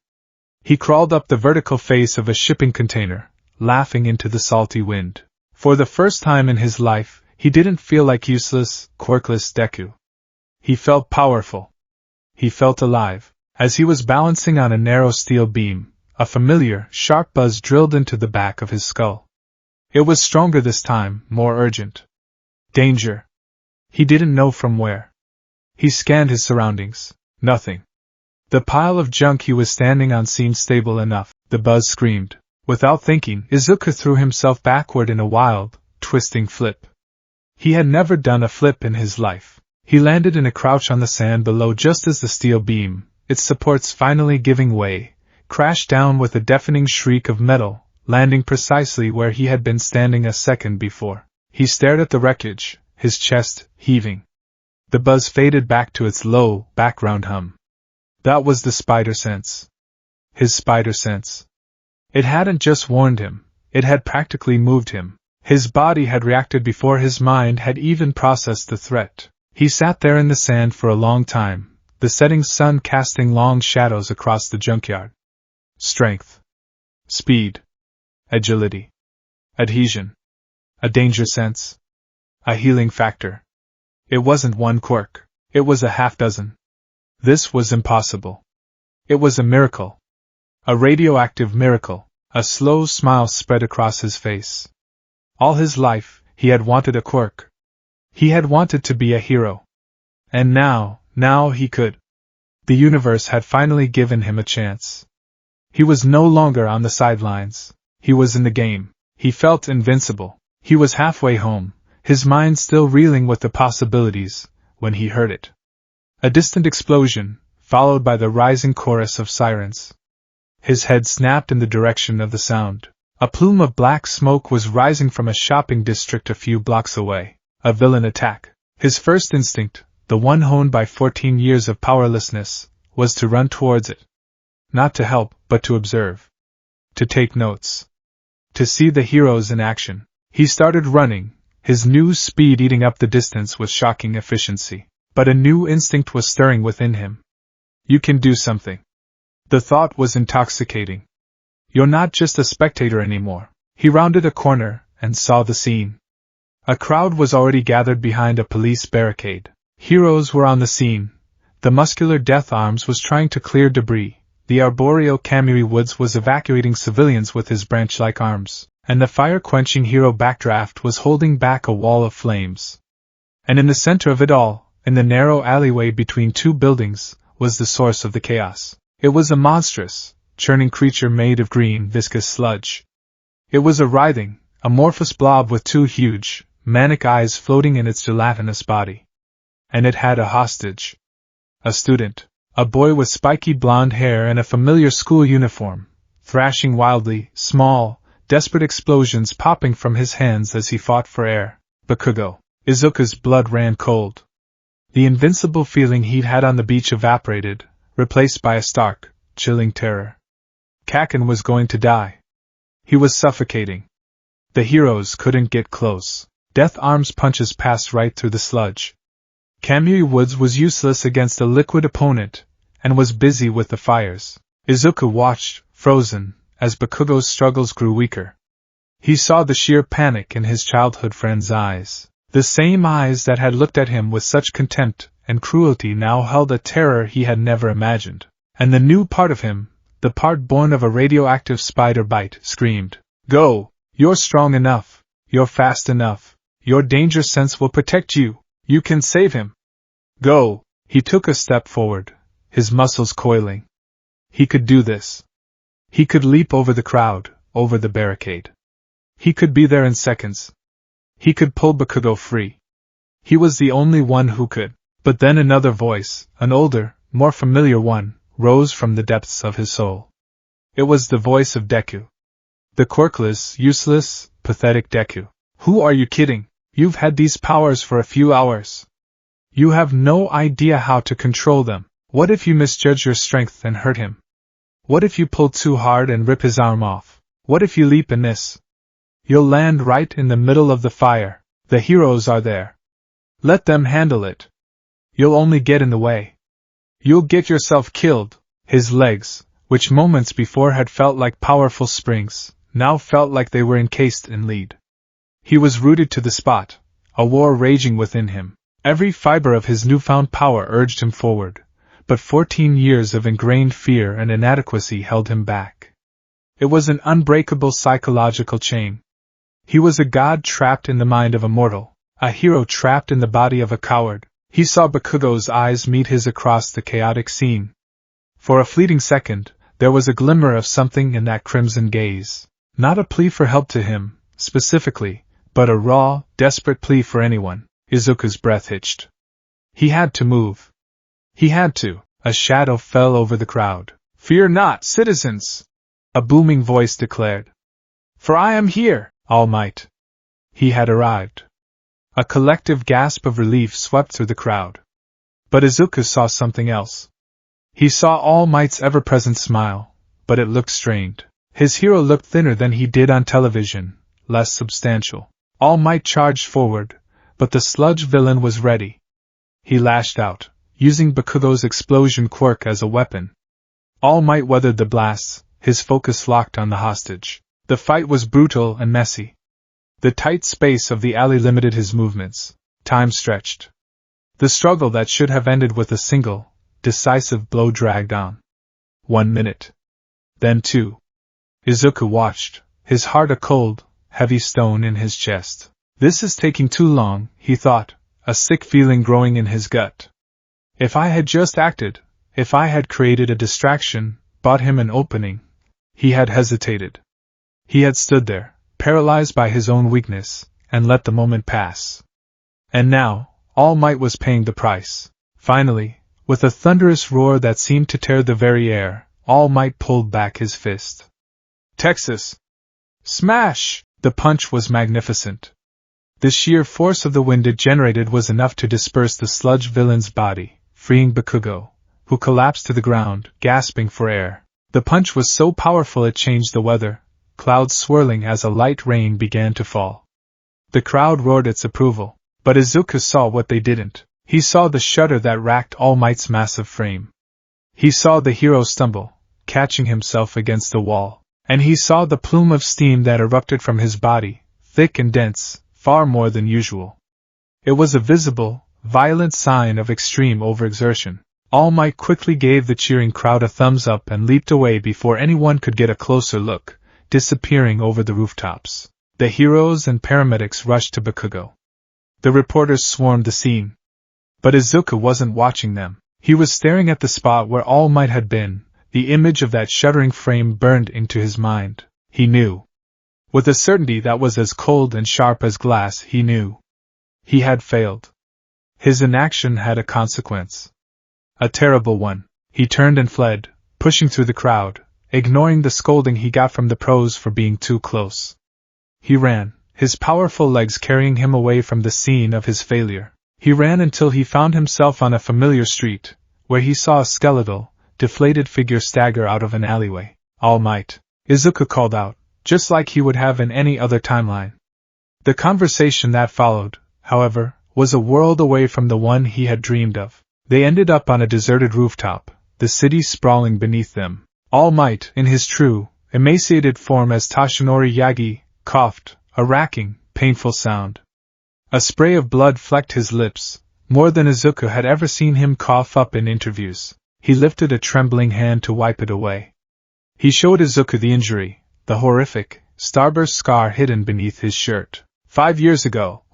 He crawled up the vertical face of a shipping container, laughing into the salty wind. For the first time in his life, he didn't feel like useless, quirkless Deku. He felt powerful. He felt alive. As he was balancing on a narrow steel beam, a familiar, sharp buzz drilled into the back of his skull. It was stronger this time, more urgent. Danger. He didn't know from where. He scanned his surroundings. Nothing. The pile of junk he was standing on seemed stable enough. The buzz screamed. Without thinking, Izuku threw himself backward in a wild, twisting flip. He had never done a flip in his life. He landed in a crouch on the sand below just as the steel beam, its supports finally giving way, crashed down with a deafening shriek of metal, landing precisely where he had been standing a second before. He stared at the wreckage, his chest heaving. The buzz faded back to its low, background hum. That was the spider sense. His spider sense. It hadn't just warned him, it had practically moved him. His body had reacted before his mind had even processed the threat. He sat there in the sand for a long time, the setting sun casting long shadows across the junkyard. Strength. Speed. Agility. Adhesion. A danger sense. A healing factor. It wasn't one quirk, it was a half dozen. This was impossible. It was a miracle. A radioactive miracle. A slow smile spread across his face. All his life, he had wanted a quirk. He had wanted to be a hero. And now he could. The universe had finally given him a chance. He was no longer on the sidelines. He was in the game. He felt invincible. He was halfway home, his mind still reeling with the possibilities, when he heard it. A distant explosion, followed by the rising chorus of sirens. His head snapped in the direction of the sound. A plume of black smoke was rising from a shopping district a few blocks away. A villain attack. His first instinct, the one honed by 14 years of powerlessness, was to run towards it. Not to help, but to observe. To take notes. To see the heroes in action. He started running, his new speed eating up the distance with shocking efficiency. But a new instinct was stirring within him. You can do something. The thought was intoxicating. You're not just a spectator anymore. He rounded a corner and saw the scene. A crowd was already gathered behind a police barricade. Heroes were on the scene. The muscular Death Arms was trying to clear debris. The arboreal Kamui Woods was evacuating civilians with his branch-like arms. And the fire-quenching hero Backdraft was holding back a wall of flames. And in the center of it all, in the narrow alleyway between two buildings, was the source of the chaos. It was a monstrous, churning creature made of green, viscous sludge. It was a writhing, amorphous blob with two huge, manic eyes floating in its gelatinous body. And it had a hostage. A student, a boy with spiky blonde hair and a familiar school uniform, thrashing wildly, small, desperate explosions popping from his hands as he fought for air. Bakugo. Izuku's blood ran cold. The invincible feeling he'd had on the beach evaporated, replaced by a stark, chilling terror. Kaken was going to die. He was suffocating. The heroes couldn't get close. Death Arms punches passed right through the sludge. Kamui Woods was useless against a liquid opponent, and was busy with the fires. Izuku watched, frozen, as Bakugo's struggles grew weaker. He saw the sheer panic in his childhood friend's eyes. The same eyes that had looked at him with such contempt and cruelty now held a terror he had never imagined. And the new part of him, the part born of a radioactive spider bite, screamed, "Go! You're strong enough. You're fast enough. Your danger sense will protect you. You can save him. Go!" He took a step forward, his muscles coiling. He could do this. He could leap over the crowd, over the barricade. He could be there in seconds. He could pull Bakugo free. He was the only one who could. But then another voice, an older, more familiar one, rose from the depths of his soul. It was the voice of Deku. The quirkless, useless, pathetic Deku. Who are you kidding? You've had these powers for a few hours. You have no idea how to control them. What if you misjudge your strength and hurt him? What if you pull too hard and rip his arm off? What if you leap and miss? You'll land right in the middle of the fire. The heroes are there. Let them handle it. You'll only get in the way. You'll get yourself killed. His legs, which moments before had felt like powerful springs, now felt like they were encased in lead. He was rooted to the spot, a war raging within him. Every fiber of his newfound power urged him forward, but 14 years of ingrained fear and inadequacy held him back. It was an unbreakable psychological chain. He was a god trapped in the mind of a mortal, a hero trapped in the body of a coward. He saw Bakugo's eyes meet his across the chaotic scene. For a fleeting second, there was a glimmer of something in that crimson gaze. Not a plea for help to him, specifically, but a raw, desperate plea for anyone. Izuku's breath hitched. He had to move. He had to. A shadow fell over the crowd, "Fear not, citizens," a booming voice declared. "For I am here, All Might." He had arrived. A collective gasp of relief swept through the crowd. But Izuku saw something else. He saw All Might's ever-present smile, but it looked strained. His hero looked thinner than he did on television, less substantial. All Might charged forward, but the sludge villain was ready. He lashed out, using Bakugo's explosion quirk as a weapon. All Might weathered the blasts, his focus locked on the hostage. The fight was brutal and messy. The tight space of the alley limited his movements. Time stretched. The struggle that should have ended with a single, decisive blow dragged on. 1 minute. Then 2. Izuku watched, his heart a cold, heavy stone in his chest. This is taking too long, he thought, a sick feeling growing in his gut. If I had just acted, if I had created a distraction, bought him an opening. He had hesitated. He had stood there, paralyzed by his own weakness, and let the moment pass. And now, All Might was paying the price. Finally, with a thunderous roar that seemed to tear the very air, All Might pulled back his fist. Texas! Smash! The punch was magnificent. The sheer force of the wind it generated was enough to disperse the sludge villain's body, freeing Bakugo, who collapsed to the ground, gasping for air. The punch was so powerful it changed the weather, clouds swirling as a light rain began to fall. The crowd roared its approval, but Izuku saw what they didn't. He saw the shudder that racked All Might's massive frame. He saw the hero stumble, catching himself against the wall, and he saw the plume of steam that erupted from his body, thick and dense, far more than usual. It was a visible, violent sign of extreme overexertion. All Might quickly gave the cheering crowd a thumbs up and leaped away before anyone could get a closer look, disappearing over the rooftops. The heroes and paramedics rushed to Bakugo. The reporters swarmed the scene. But Izuku wasn't watching them. He was staring at the spot where All Might had been. The image of that shuddering frame burned into his mind. He knew. With a certainty that was as cold and sharp as glass, he knew. He had failed. His inaction had a consequence. A terrible one. He turned and fled, pushing through the crowd, ignoring the scolding he got from the pros for being too close. He ran, his powerful legs carrying him away from the scene of his failure. He ran until he found himself on a familiar street, where he saw a skeletal, deflated figure stagger out of an alleyway. All Might, Izuku called out, just like he would have in any other timeline. The conversation that followed, however, was a world away from the one he had dreamed of. They ended up on a deserted rooftop, the city sprawling beneath them. All Might, in his true, emaciated form as Toshinori Yagi, coughed, a racking, painful sound. A spray of blood flecked his lips, more than Izuku had ever seen him cough up in interviews. He lifted a trembling hand to wipe it away. He showed Izuku the injury, the horrific, starburst scar hidden beneath his shirt. 5 years ago,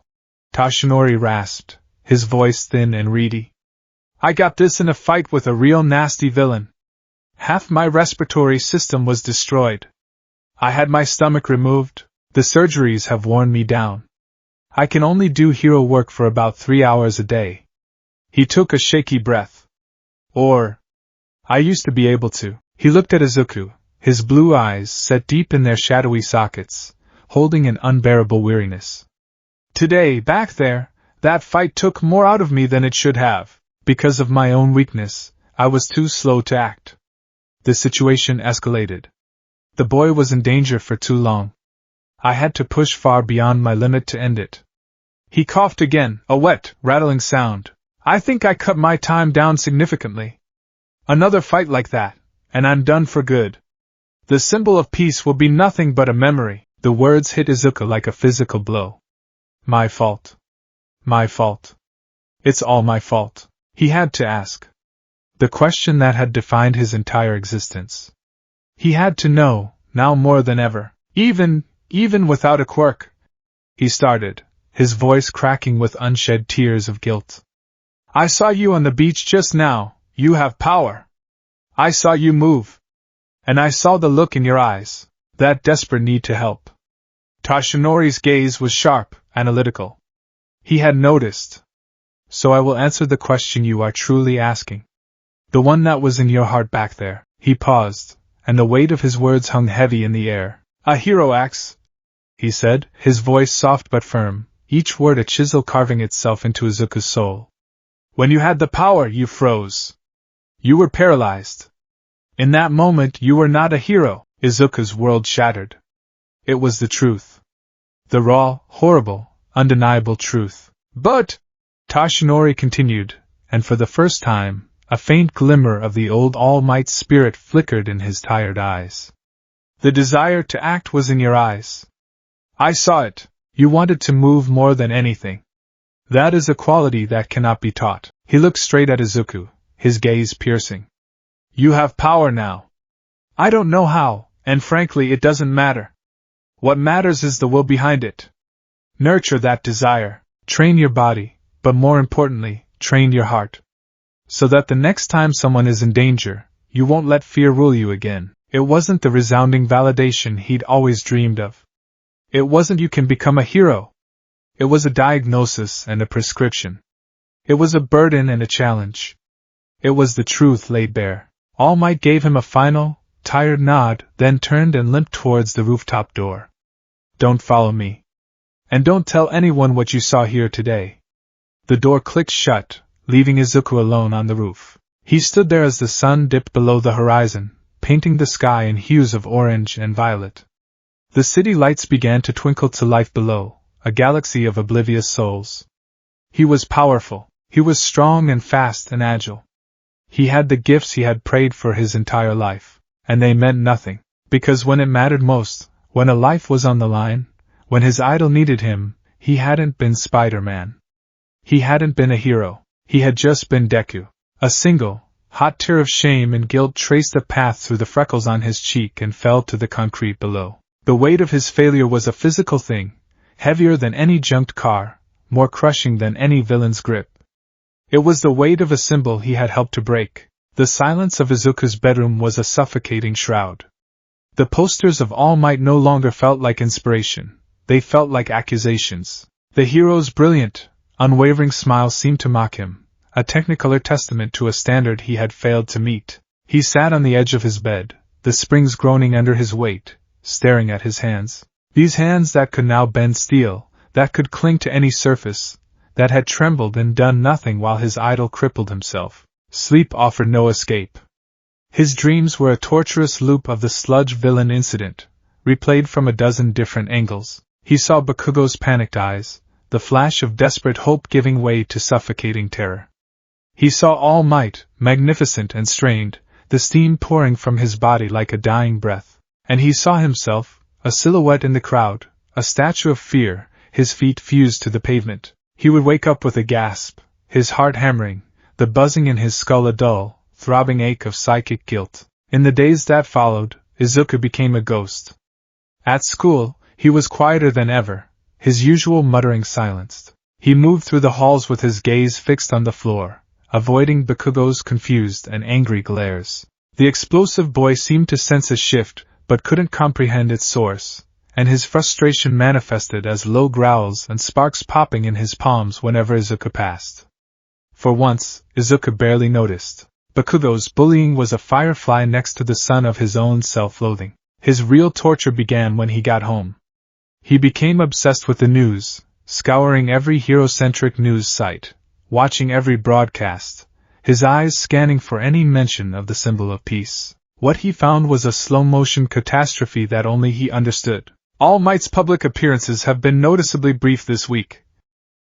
Toshinori rasped, his voice thin and reedy. I got this in a fight with a real nasty villain. Half my respiratory system was destroyed. I had my stomach removed. The surgeries have worn me down. I can only do hero work for about 3 hours a day. He took a shaky breath. Or, I used to be able to. He looked at Izuku, his blue eyes set deep in their shadowy sockets, holding an unbearable weariness. Today, back there, that fight took more out of me than it should have. Because of my own weakness, I was too slow to act. The situation escalated. The boy was in danger for too long. I had to push far beyond my limit to end it. He coughed again, a wet, rattling sound. I think I cut my time down significantly. Another fight like that, and I'm done for good. The symbol of peace will be nothing but a memory. The words hit Izuku like a physical blow. My fault. My fault. It's all my fault. He had to ask. The question that had defined his entire existence. He had to know, now more than ever. Even without a quirk. He started, his voice cracking with unshed tears of guilt. I saw you on the beach just now. You have power. I saw you move. And I saw the look in your eyes, that desperate need to help. Toshinori's gaze was sharp, analytical. He had noticed. So I will answer the question you are truly asking. The one that was in your heart back there. He paused, and the weight of his words hung heavy in the air. A hero acts, he said, his voice soft but firm, each word a chisel carving itself into Izuku's soul. When you had the power, you froze. You were paralyzed. In that moment, you were not a hero. Izuku's world shattered. It was the truth. The raw, horrible, undeniable truth. But, Toshinori continued, and for the first time, a faint glimmer of the old All Might's spirit flickered in his tired eyes. The desire to act was in your eyes. I saw it. You wanted to move more than anything. That is a quality that cannot be taught. He looked straight at Izuku, his gaze piercing. You have power now. I don't know how, and frankly it doesn't matter. What matters is the will behind it. Nurture that desire, train your body, but more importantly, train your heart. So that the next time someone is in danger, you won't let fear rule you again. It wasn't the resounding validation he'd always dreamed of. It wasn't you can become a hero. It was a diagnosis and a prescription. It was a burden and a challenge. It was the truth laid bare. All Might gave him a final, tired nod, then turned and limped towards the rooftop door. Don't follow me. And don't tell anyone what you saw here today. The door clicked shut, leaving Izuku alone on the roof. He stood there as the sun dipped below the horizon, painting the sky in hues of orange and violet. The city lights began to twinkle to life below, a galaxy of oblivious souls. He was powerful. He was strong and fast and agile. He had the gifts he had prayed for his entire life, and they meant nothing, because when it mattered most, when a life was on the line, when his idol needed him, he hadn't been Spider-Man. He hadn't been a hero. He had just been Deku. A single, hot tear of shame and guilt traced a path through the freckles on his cheek and fell to the concrete below. The weight of his failure was a physical thing, heavier than any junked car, more crushing than any villain's grip. It was the weight of a symbol he had helped to break. The silence of Izuku's bedroom was a suffocating shroud. The posters of All Might no longer felt like inspiration, they felt like accusations. The hero's brilliant, unwavering smile seemed to mock him, a technicolor testament to a standard he had failed to meet. He sat on the edge of his bed, the springs groaning under his weight, staring at his hands. These hands that could now bend steel, that could cling to any surface, that had trembled and done nothing while his idol crippled himself. Sleep offered no escape. His dreams were a torturous loop of the sludge villain incident, replayed from a dozen different angles. He saw Bakugo's panicked eyes, the flash of desperate hope giving way to suffocating terror. He saw All Might, magnificent and strained, the steam pouring from his body like a dying breath. And he saw himself, a silhouette in the crowd, a statue of fear, his feet fused to the pavement. He would wake up with a gasp, his heart hammering, the buzzing in his skull a dull, throbbing ache of psychic guilt. In the days that followed, Izuku became a ghost. At school, he was quieter than ever, his usual muttering silenced. He moved through the halls with his gaze fixed on the floor, avoiding Bakugo's confused and angry glares. The explosive boy seemed to sense a shift, but couldn't comprehend its source, and his frustration manifested as low growls and sparks popping in his palms whenever Izuku passed. For once, Izuku barely noticed. Bakugo's bullying was a firefly next to the sun of his own self-loathing. His real torture began when he got home. He became obsessed with the news, scouring every hero-centric news site, watching every broadcast, his eyes scanning for any mention of the symbol of peace. What he found was a slow-motion catastrophe that only he understood. All Might's public appearances have been noticeably brief this week.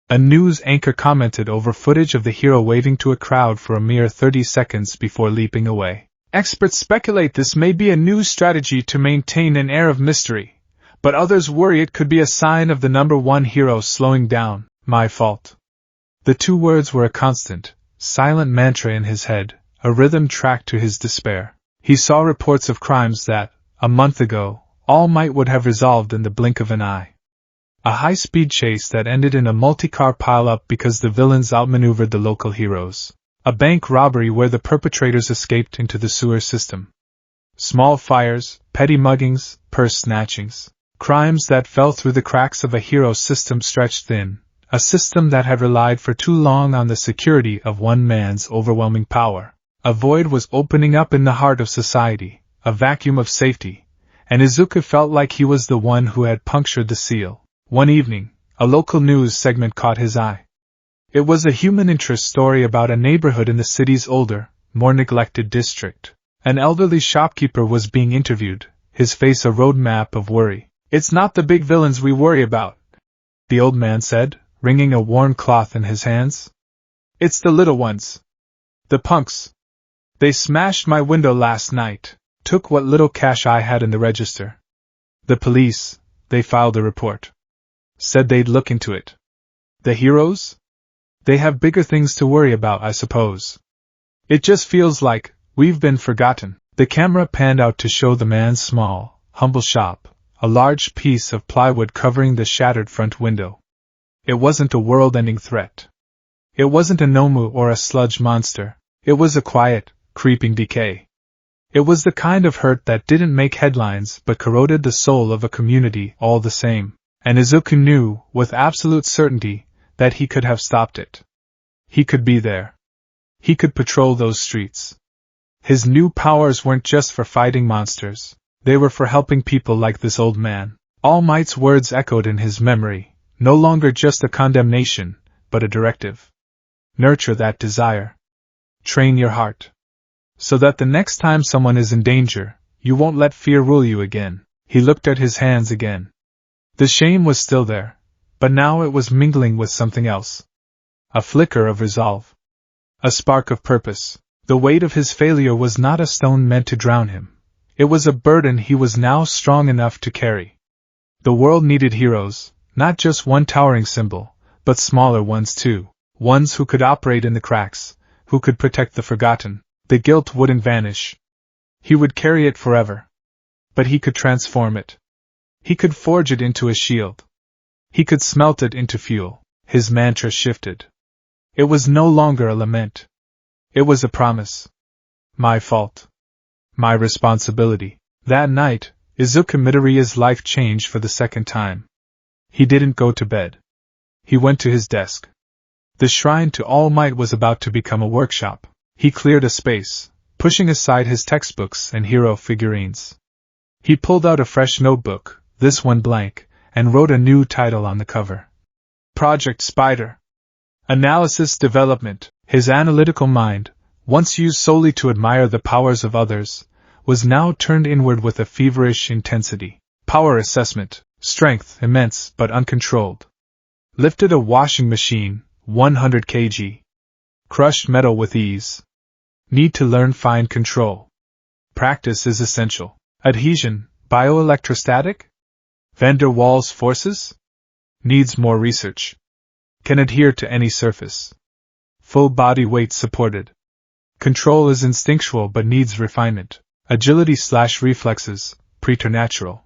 A news anchor commented over footage of the hero waving to a crowd for a mere 30 seconds before leaping away. Experts speculate this may be a new strategy to maintain an air of mystery, but others worry it could be a sign of the number one hero slowing down. My fault. The two words were a constant, silent mantra in his head, a rhythm tracked to his despair. He saw reports of crimes that, a month ago, All Might would have resolved in the blink of an eye. A high-speed chase that ended in a multi-car pile-up because the villains outmaneuvered the local heroes. A bank robbery where the perpetrators escaped into the sewer system. Small fires, petty muggings, purse snatchings. Crimes that fell through the cracks of a hero system stretched thin, a system that had relied for too long on the security of one man's overwhelming power. A void was opening up in the heart of society, a vacuum of safety, and Izuku felt like he was the one who had punctured the seal. One evening, a local news segment caught his eye. It was a human interest story about a neighborhood in the city's older, more neglected district. An elderly shopkeeper was being interviewed, his face a road map of worry. "It's not the big villains we worry about," the old man said, wringing a worn cloth in his hands. "It's the little ones. The punks. They smashed my window last night, took what little cash I had in the register. The police, they filed a report. Said they'd look into it. The heroes? They have bigger things to worry about, I suppose. It just feels like we've been forgotten." The camera panned out to show the man's small, humble shop, a large piece of plywood covering the shattered front window. It wasn't a world-ending threat. It wasn't a Nomu or a sludge monster. It was a quiet, creeping decay. It was the kind of hurt that didn't make headlines but corroded the soul of a community all the same, and Izuku knew, with absolute certainty, that he could have stopped it. He could be there. He could patrol those streets. His new powers weren't just for fighting monsters, they were for helping people like this old man. All Might's words echoed in his memory, no longer just a condemnation, but a directive. Nurture that desire. Train your heart. So that the next time someone is in danger, you won't let fear rule you again. He looked at his hands again. The shame was still there, but now it was mingling with something else. A flicker of resolve. A spark of purpose. The weight of his failure was not a stone meant to drown him. It was a burden he was now strong enough to carry. The world needed heroes, not just one towering symbol, but smaller ones too. Ones who could operate in the cracks, who could protect the forgotten. The guilt wouldn't vanish. He would carry it forever. But he could transform it. He could forge it into a shield. He could smelt it into fuel. His mantra shifted. It was no longer a lament. It was a promise. My fault. My responsibility. That night, Izuku Midoriya's life changed for the second time. He didn't go to bed. He went to his desk. The shrine to All Might was about to become a workshop. He cleared a space, pushing aside his textbooks and hero figurines. He pulled out a fresh notebook, this one blank, and wrote a new title on the cover. Project Spider. Analysis Development. His analytical mind, once used solely to admire the powers of others, was now turned inward with a feverish intensity. Power assessment. Strength immense but uncontrolled. Lifted a washing machine, 100 kg. Crushed metal with ease. Need to learn fine control. Practice is essential. Adhesion, bioelectrostatic? Van der Waals forces? Needs more research. Can adhere to any surface. Full body weight supported. Control is instinctual but needs refinement. Agility/reflexes, preternatural.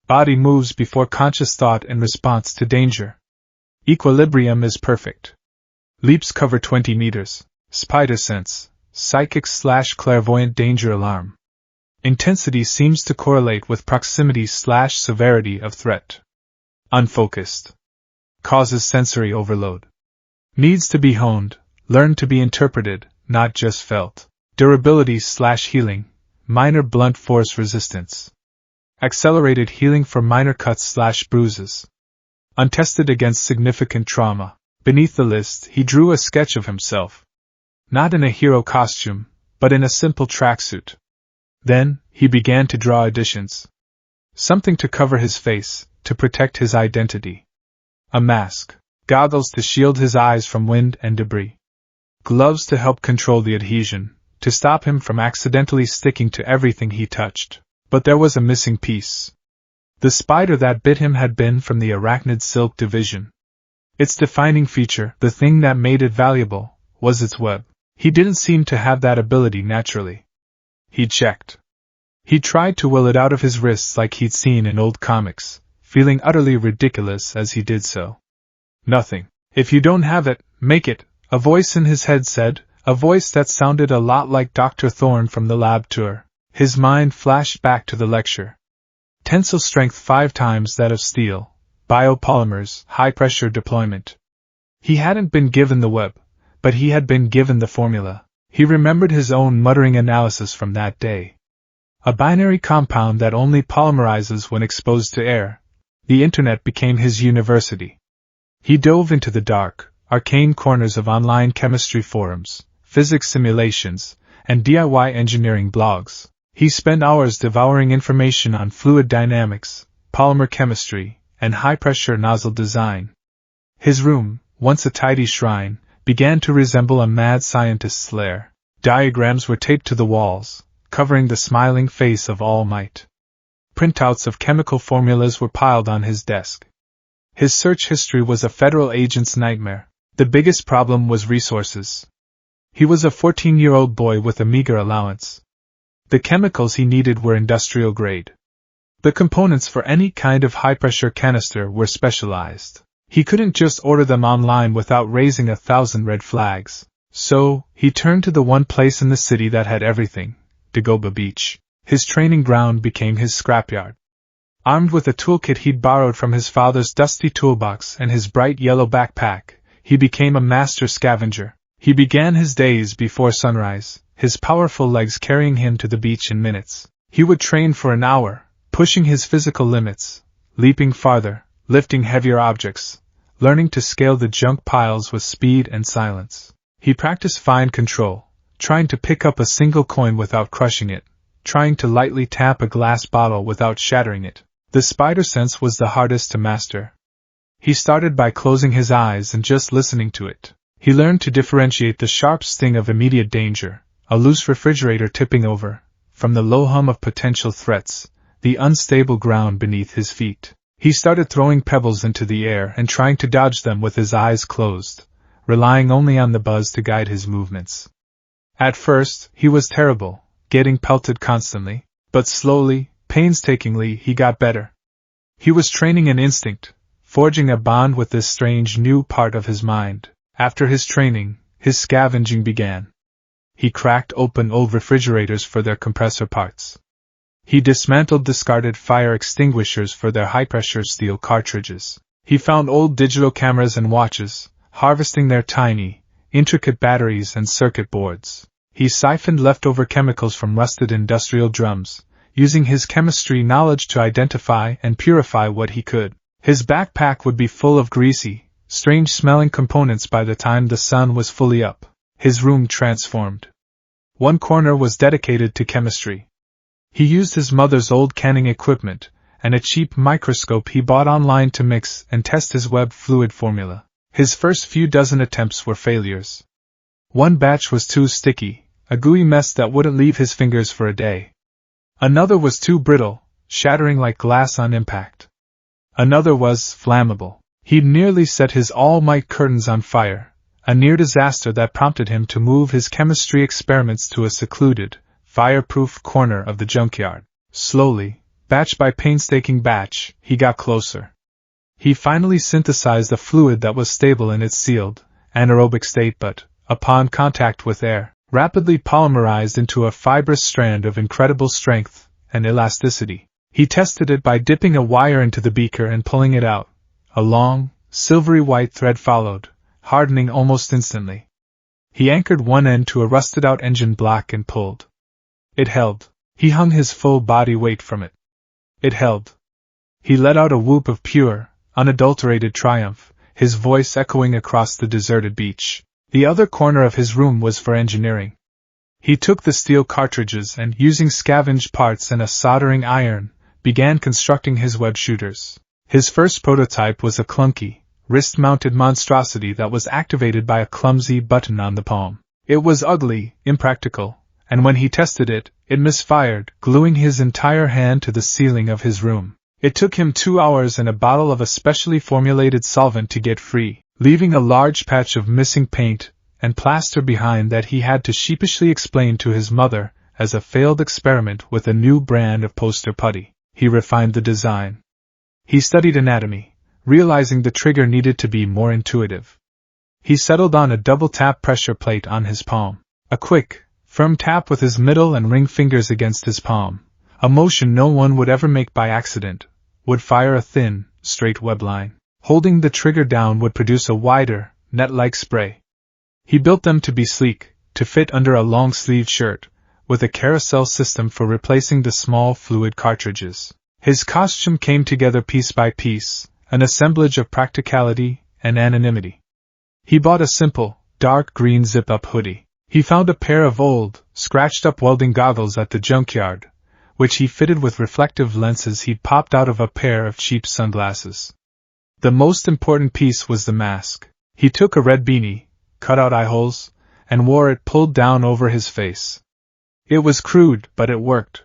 Body moves before conscious thought in response to danger. Equilibrium is perfect. Leaps cover 20 meters. Spider sense, psychic/clairvoyant danger alarm. Intensity seems to correlate with proximity/severity of threat. Unfocused. Causes sensory overload. Needs to be honed, learned to be interpreted, not just felt. Durability/healing, minor blunt force resistance. Accelerated healing for minor cuts/bruises. Untested against significant trauma. Beneath the list, he drew a sketch of himself. Not in a hero costume, but in a simple tracksuit. Then, he began to draw additions. Something to cover his face, to protect his identity. A mask. Goggles to shield his eyes from wind and debris. Gloves to help control the adhesion, to stop him from accidentally sticking to everything he touched. But there was a missing piece. The spider that bit him had been from the arachnid silk division. Its defining feature, the thing that made it valuable, was its web. He didn't seem to have that ability naturally. He checked. He tried to will it out of his wrists like he'd seen in old comics, feeling utterly ridiculous as he did so. Nothing. If you don't have it, make it, a voice in his head said, a voice that sounded a lot like Dr. Thorne from the lab tour. His mind flashed back to the lecture. Tensile strength 5 times that of steel, biopolymers, high-pressure deployment. He hadn't been given the web, but he had been given the formula. He remembered his own muttering analysis from that day. A binary compound that only polymerizes when exposed to air. The internet became his university. He dove into the dark, arcane corners of online chemistry forums, physics simulations, and DIY engineering blogs. He spent hours devouring information on fluid dynamics, polymer chemistry, and high-pressure nozzle design. His room, once a tidy shrine, began to resemble a mad scientist's lair. Diagrams were taped to the walls, covering the smiling face of All Might. Printouts of chemical formulas were piled on his desk. His search history was a federal agent's nightmare. The biggest problem was resources. He was a 14-year-old boy with a meager allowance. The chemicals he needed were industrial grade. The components for any kind of high-pressure canister were specialized. He couldn't just order them online without raising 1,000 red flags. So, he turned to the one place in the city that had everything, Dagoba Beach. His training ground became his scrapyard. Armed with a toolkit he'd borrowed from his father's dusty toolbox and his bright yellow backpack, he became a master scavenger. He began his days before sunrise, his powerful legs carrying him to the beach in minutes. He would train for an hour, pushing his physical limits, leaping farther, lifting heavier objects, learning to scale the junk piles with speed and silence. He practiced fine control, trying to pick up a single coin without crushing it, trying to lightly tap a glass bottle without shattering it. The spider sense was the hardest to master. He started by closing his eyes and just listening to it. He learned to differentiate the sharp sting of immediate danger, a loose refrigerator tipping over, from the low hum of potential threats, the unstable ground beneath his feet. He started throwing pebbles into the air and trying to dodge them with his eyes closed, relying only on the buzz to guide his movements. At first, he was terrible, getting pelted constantly, but slowly, painstakingly, he got better. He was training an instinct, forging a bond with this strange new part of his mind. After his training, his scavenging began. He cracked open old refrigerators for their compressor parts. He dismantled discarded fire extinguishers for their high-pressure steel cartridges. He found old digital cameras and watches, harvesting their tiny, intricate batteries and circuit boards. He siphoned leftover chemicals from rusted industrial drums, using his chemistry knowledge to identify and purify what he could. His backpack would be full of greasy, strange-smelling components by the time the sun was fully up. His room transformed. One corner was dedicated to chemistry. He used his mother's old canning equipment, and a cheap microscope he bought online to mix and test his web fluid formula. His first few dozen attempts were failures. One batch was too sticky, a gooey mess that wouldn't leave his fingers for a day. Another was too brittle, shattering like glass on impact. Another was flammable. He'd nearly set his all-might curtains on fire, a near disaster that prompted him to move his chemistry experiments to a secluded, fireproof corner of the junkyard. Slowly, batch by painstaking batch, he got closer. He finally synthesized a fluid that was stable in its sealed, anaerobic state but, upon contact with air, rapidly polymerized into a fibrous strand of incredible strength and elasticity. He tested it by dipping a wire into the beaker and pulling it out. A long, silvery white thread followed, hardening almost instantly. He anchored one end to a rusted-out engine block and pulled. It held. He hung his full body weight from it. It held. He let out a whoop of pure, unadulterated triumph, his voice echoing across the deserted beach. The other corner of his room was for engineering. He took the steel cartridges and, using scavenged parts and a soldering iron, began constructing his web shooters. His first prototype was a clunky, wrist-mounted monstrosity that was activated by a clumsy button on the palm. It was ugly, impractical, and when he tested it, it misfired, gluing his entire hand to the ceiling of his room. It took him 2 hours and a bottle of a specially formulated solvent to get free, leaving a large patch of missing paint and plaster behind that he had to sheepishly explain to his mother as a failed experiment with a new brand of poster putty. He refined the design. He studied anatomy, realizing the trigger needed to be more intuitive. He settled on a double-tap pressure plate on his palm. A quick, firm tap with his middle and ring fingers against his palm, a motion no one would ever make by accident, would fire a thin, straight web line. Holding the trigger down would produce a wider, net-like spray. He built them to be sleek, to fit under a long-sleeved shirt, with a carousel system for replacing the small fluid cartridges. His costume came together piece by piece, an assemblage of practicality and anonymity. He bought a simple, dark green zip-up hoodie. He found a pair of old, scratched-up welding goggles at the junkyard, which he fitted with reflective lenses he'd popped out of a pair of cheap sunglasses. The most important piece was the mask. He took a red beanie, cut out eye holes, and wore it pulled down over his face. It was crude, but it worked.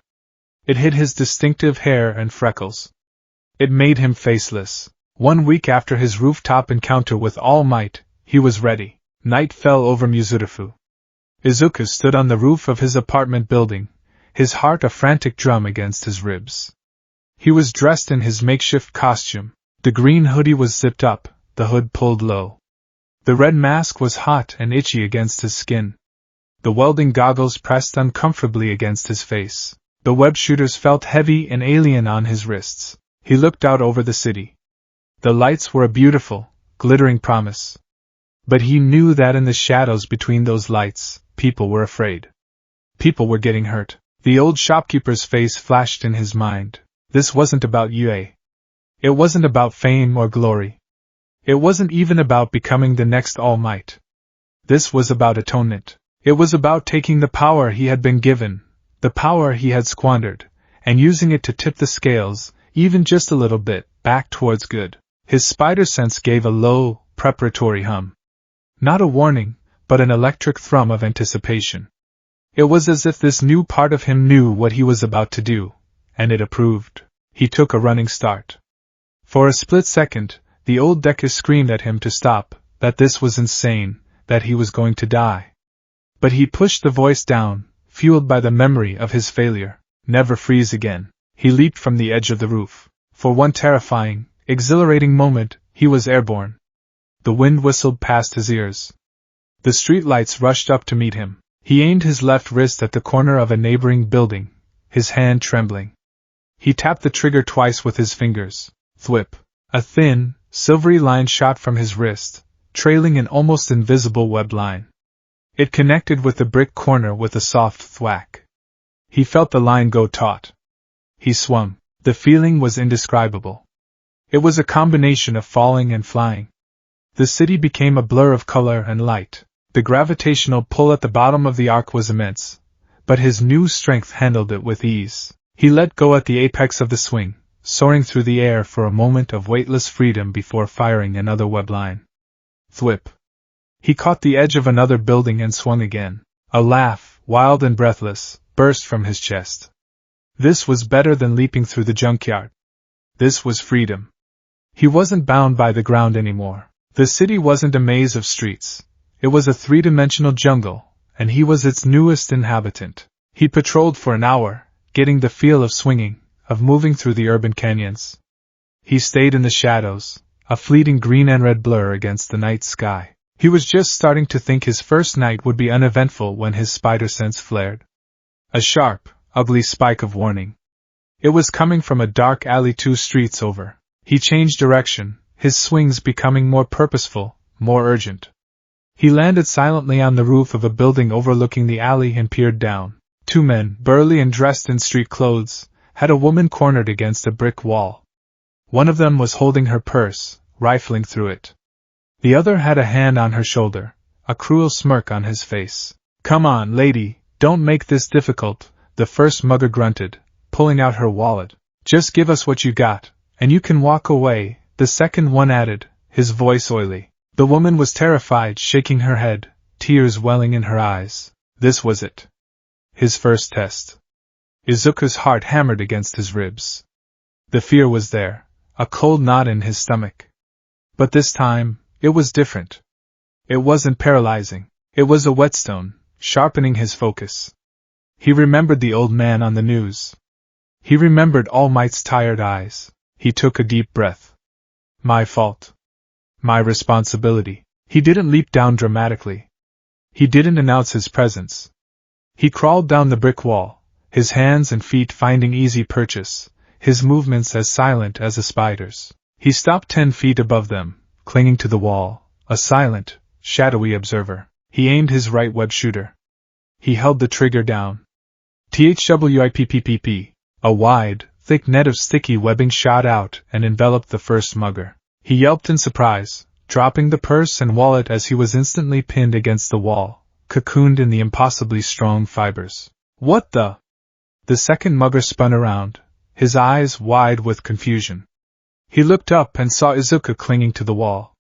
It hid his distinctive hair and freckles. It made him faceless. 1 week after his rooftop encounter with All Might, he was ready. Night fell over Muzurifu. Izuku stood on the roof of his apartment building, his heart a frantic drum against his ribs. He was dressed in his makeshift costume. The green hoodie was zipped up, the hood pulled low. The red mask was hot and itchy against his skin. The welding goggles pressed uncomfortably against his face. The web shooters felt heavy and alien on his wrists. He looked out over the city. The lights were a beautiful, glittering promise. But he knew that in the shadows between those lights, people were afraid. People were getting hurt. The old shopkeeper's face flashed in his mind. This wasn't about Yue. It wasn't about fame or glory. It wasn't even about becoming the next All Might. This was about atonement. It was about taking the power he had been given, the power he had squandered, and using it to tip the scales, even just a little bit, back towards good. His spider sense gave a low, preparatory hum. Not a warning, but an electric thrum of anticipation. It was as if this new part of him knew what he was about to do, and it approved. He took a running start. For a split second, the old Deku screamed at him to stop, that this was insane, that he was going to die. But he pushed the voice down, fueled by the memory of his failure. Never freeze again. He leaped from the edge of the roof. For one terrifying, exhilarating moment, he was airborne. The wind whistled past his ears. The streetlights rushed up to meet him. He aimed his left wrist at the corner of a neighboring building, his hand trembling. He tapped the trigger twice with his fingers. Thwip. A thin, silvery line shot from his wrist, trailing an almost invisible web line. It connected with the brick corner with a soft thwack. He felt the line go taut. He swung. The feeling was indescribable. It was a combination of falling and flying. The city became a blur of color and light. The gravitational pull at the bottom of the arc was immense, but his new strength handled it with ease. He let go at the apex of the swing, soaring through the air for a moment of weightless freedom before firing another web line. Thwip. He caught the edge of another building and swung again. A laugh, wild and breathless, burst from his chest. This was better than leaping through the junkyard. This was freedom. He wasn't bound by the ground anymore. The city wasn't a maze of streets. It was a three-dimensional jungle, and he was its newest inhabitant. He patrolled for an hour, getting the feel of swinging, of moving through the urban canyons. He stayed in the shadows, a fleeting green and red blur against the night sky. He was just starting to think his first night would be uneventful when his spider sense flared. A sharp, ugly spike of warning. It was coming from a dark alley 2 streets over. He changed direction, his swings becoming more purposeful, more urgent. He landed silently on the roof of a building overlooking the alley and peered down. 2 men, burly and dressed in street clothes, had a woman cornered against a brick wall. One of them was holding her purse, rifling through it. The other had a hand on her shoulder, a cruel smirk on his face. "Come on, lady, don't make this difficult," the first mugger grunted, pulling out her wallet. "Just give us what you got, and you can walk away," the second one added, his voice oily. The woman was terrified, shaking her head, tears welling in her eyes. This was it. His first test. Izuku's heart hammered against his ribs. The fear was there, a cold knot in his stomach. But this time, it was different. It wasn't paralyzing. It was a whetstone, sharpening his focus. He remembered the old man on the news. He remembered All Might's tired eyes. He took a deep breath. My fault. My responsibility. He didn't leap down dramatically. He didn't announce his presence. He crawled down the brick wall, his hands and feet finding easy purchase, his movements as silent as a spider's. He stopped 10 feet above them, clinging to the wall, a silent, shadowy observer. He aimed his right web shooter. He held the trigger down. THWIPPPP. A wide, thick net of sticky webbing shot out and enveloped the first mugger. He yelped in surprise, dropping the purse and wallet as he was instantly pinned against the wall, cocooned in the impossibly strong fibers. What the? The second mugger spun around, his eyes wide with confusion. He looked up and saw Izuku clinging to the wall.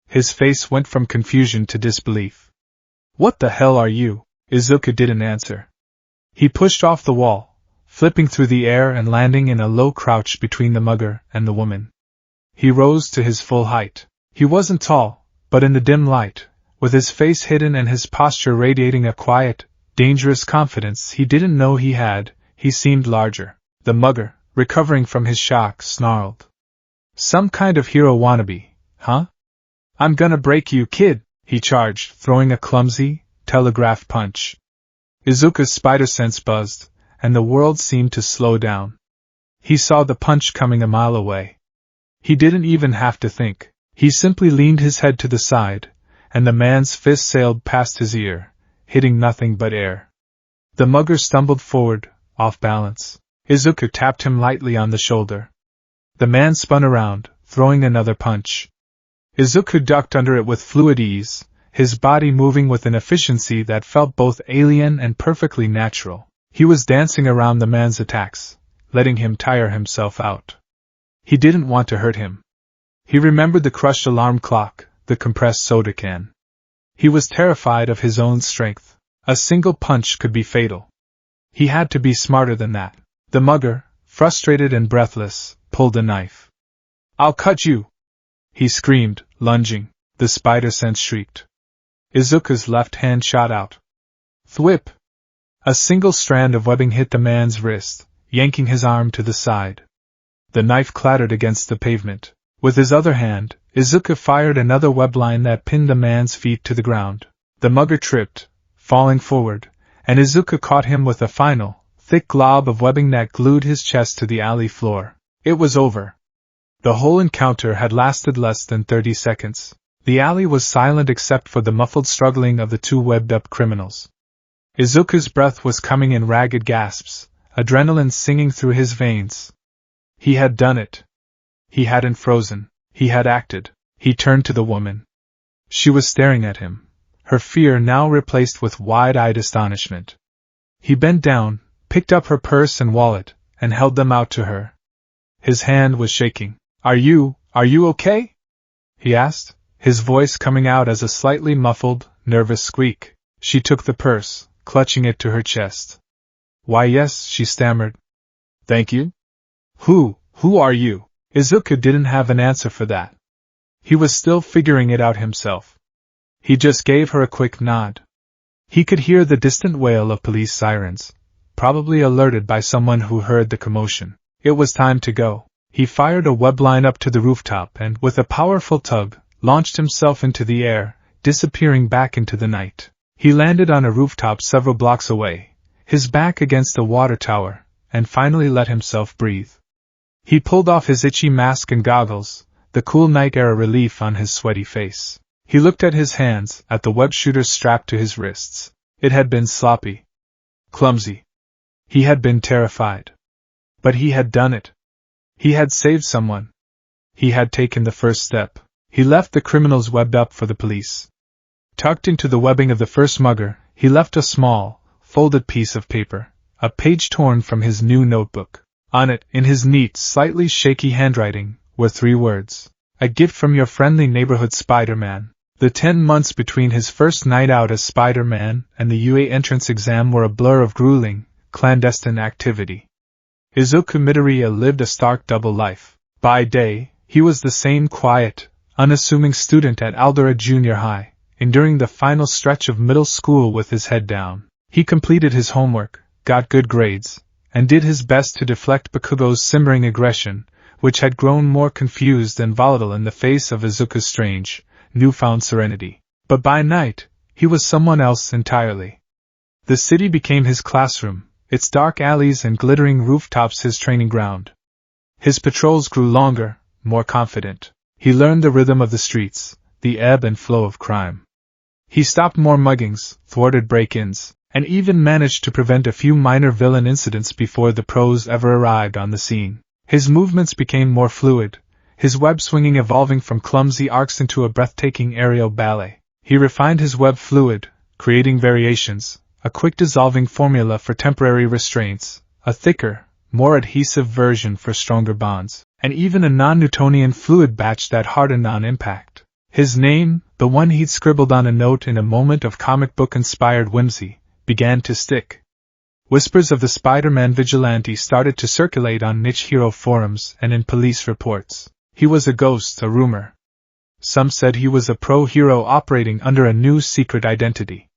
His face went from confusion to disbelief. What the hell are you? Izuku didn't answer. He pushed off the wall, flipping through the air and landing in a low crouch between the mugger and the woman. He rose to his full height. He wasn't tall, but in the dim light, with his face hidden and his posture radiating a quiet, dangerous confidence he didn't know he had, he seemed larger. The mugger, recovering from his shock, snarled. Some kind of hero wannabe, huh? I'm gonna break you, kid, he charged, throwing a clumsy, telegraph punch. Izuku's spider sense buzzed, and the world seemed to slow down. He saw the punch coming a mile away. He didn't even have to think. He simply leaned his head to the side, and the man's fist sailed past his ear, hitting nothing but air. The mugger stumbled forward, off balance. Izuku tapped him lightly on the shoulder. The man spun around, throwing another punch. Izuku ducked under it with fluid ease, his body moving with an efficiency that felt both alien and perfectly natural. He was dancing around the man's attacks, letting him tire himself out. He didn't want to hurt him. He remembered the crushed alarm clock, the compressed soda can. He was terrified of his own strength. A single punch could be fatal. He had to be smarter than that. The mugger, frustrated and breathless, pulled a knife. I'll cut you! He screamed, lunging. The spider sense shrieked. Izuku's left hand shot out. Thwip! A single strand of webbing hit the man's wrist, yanking his arm to the side. The knife clattered against the pavement. With his other hand, Izuku fired another web line that pinned the man's feet to the ground. The mugger tripped, falling forward, and Izuku caught him with a final, thick glob of webbing that glued his chest to the alley floor. It was over. The whole encounter had lasted less than 30 seconds. The alley was silent except for the muffled struggling of the two webbed-up criminals. Izuku's breath was coming in ragged gasps, adrenaline singing through his veins. He had done it. He hadn't frozen. He had acted. He turned to the woman. She was staring at him, her fear now replaced with wide-eyed astonishment. He bent down, picked up her purse and wallet, and held them out to her. His hand was shaking. Are you okay? He asked, his voice coming out as a slightly muffled, nervous squeak. She took the purse, clutching it to her chest. Why yes, she stammered. Thank you? Who are you? Izuku didn't have an answer for that. He was still figuring it out himself. He just gave her a quick nod. He could hear the distant wail of police sirens, probably alerted by someone who heard the commotion. It was time to go. He fired a web line up to the rooftop and, with a powerful tug, launched himself into the air, disappearing back into the night. He landed on a rooftop several blocks away, his back against a water tower, and finally let himself breathe. He pulled off his itchy mask and goggles, the cool night air relief on his sweaty face. He looked at his hands, at the web shooters strapped to his wrists. It had been sloppy. Clumsy. He had been terrified. But he had done it. He had saved someone. He had taken the first step. He left the criminals webbed up for the police. Tucked into the webbing of the first mugger, he left a small, folded piece of paper, a page torn from his new notebook. On it, in his neat, slightly shaky handwriting, were 3 words. A gift from your friendly neighborhood Spider-Man. The 10 months between his first night out as Spider-Man and the UA entrance exam were a blur of grueling, clandestine activity. Izuku Midoriya lived a stark double life. By day, he was the same quiet, unassuming student at Aldera Junior High, enduring the final stretch of middle school with his head down. He completed his homework, got good grades, and did his best to deflect Bakugo's simmering aggression, which had grown more confused and volatile in the face of Izuku's strange, newfound serenity. But by night, he was someone else entirely. The city became his classroom, its dark alleys and glittering rooftops his training ground. His patrols grew longer, more confident. He learned the rhythm of the streets, the ebb and flow of crime. He stopped more muggings, thwarted break-ins, and even managed to prevent a few minor villain incidents before the pros ever arrived on the scene. His movements became more fluid, his web swinging evolving from clumsy arcs into a breathtaking aerial ballet. He refined his web fluid, creating variations, a quick dissolving formula for temporary restraints, a thicker, more adhesive version for stronger bonds, and even a non-Newtonian fluid batch that hardened on impact. His name, the one he'd scribbled on a note in a moment of comic book-inspired whimsy, began to stick. Whispers of the Spider-Man vigilante started to circulate on niche hero forums and in police reports. He was a ghost, a rumor. Some said he was a pro-hero operating under a new secret identity.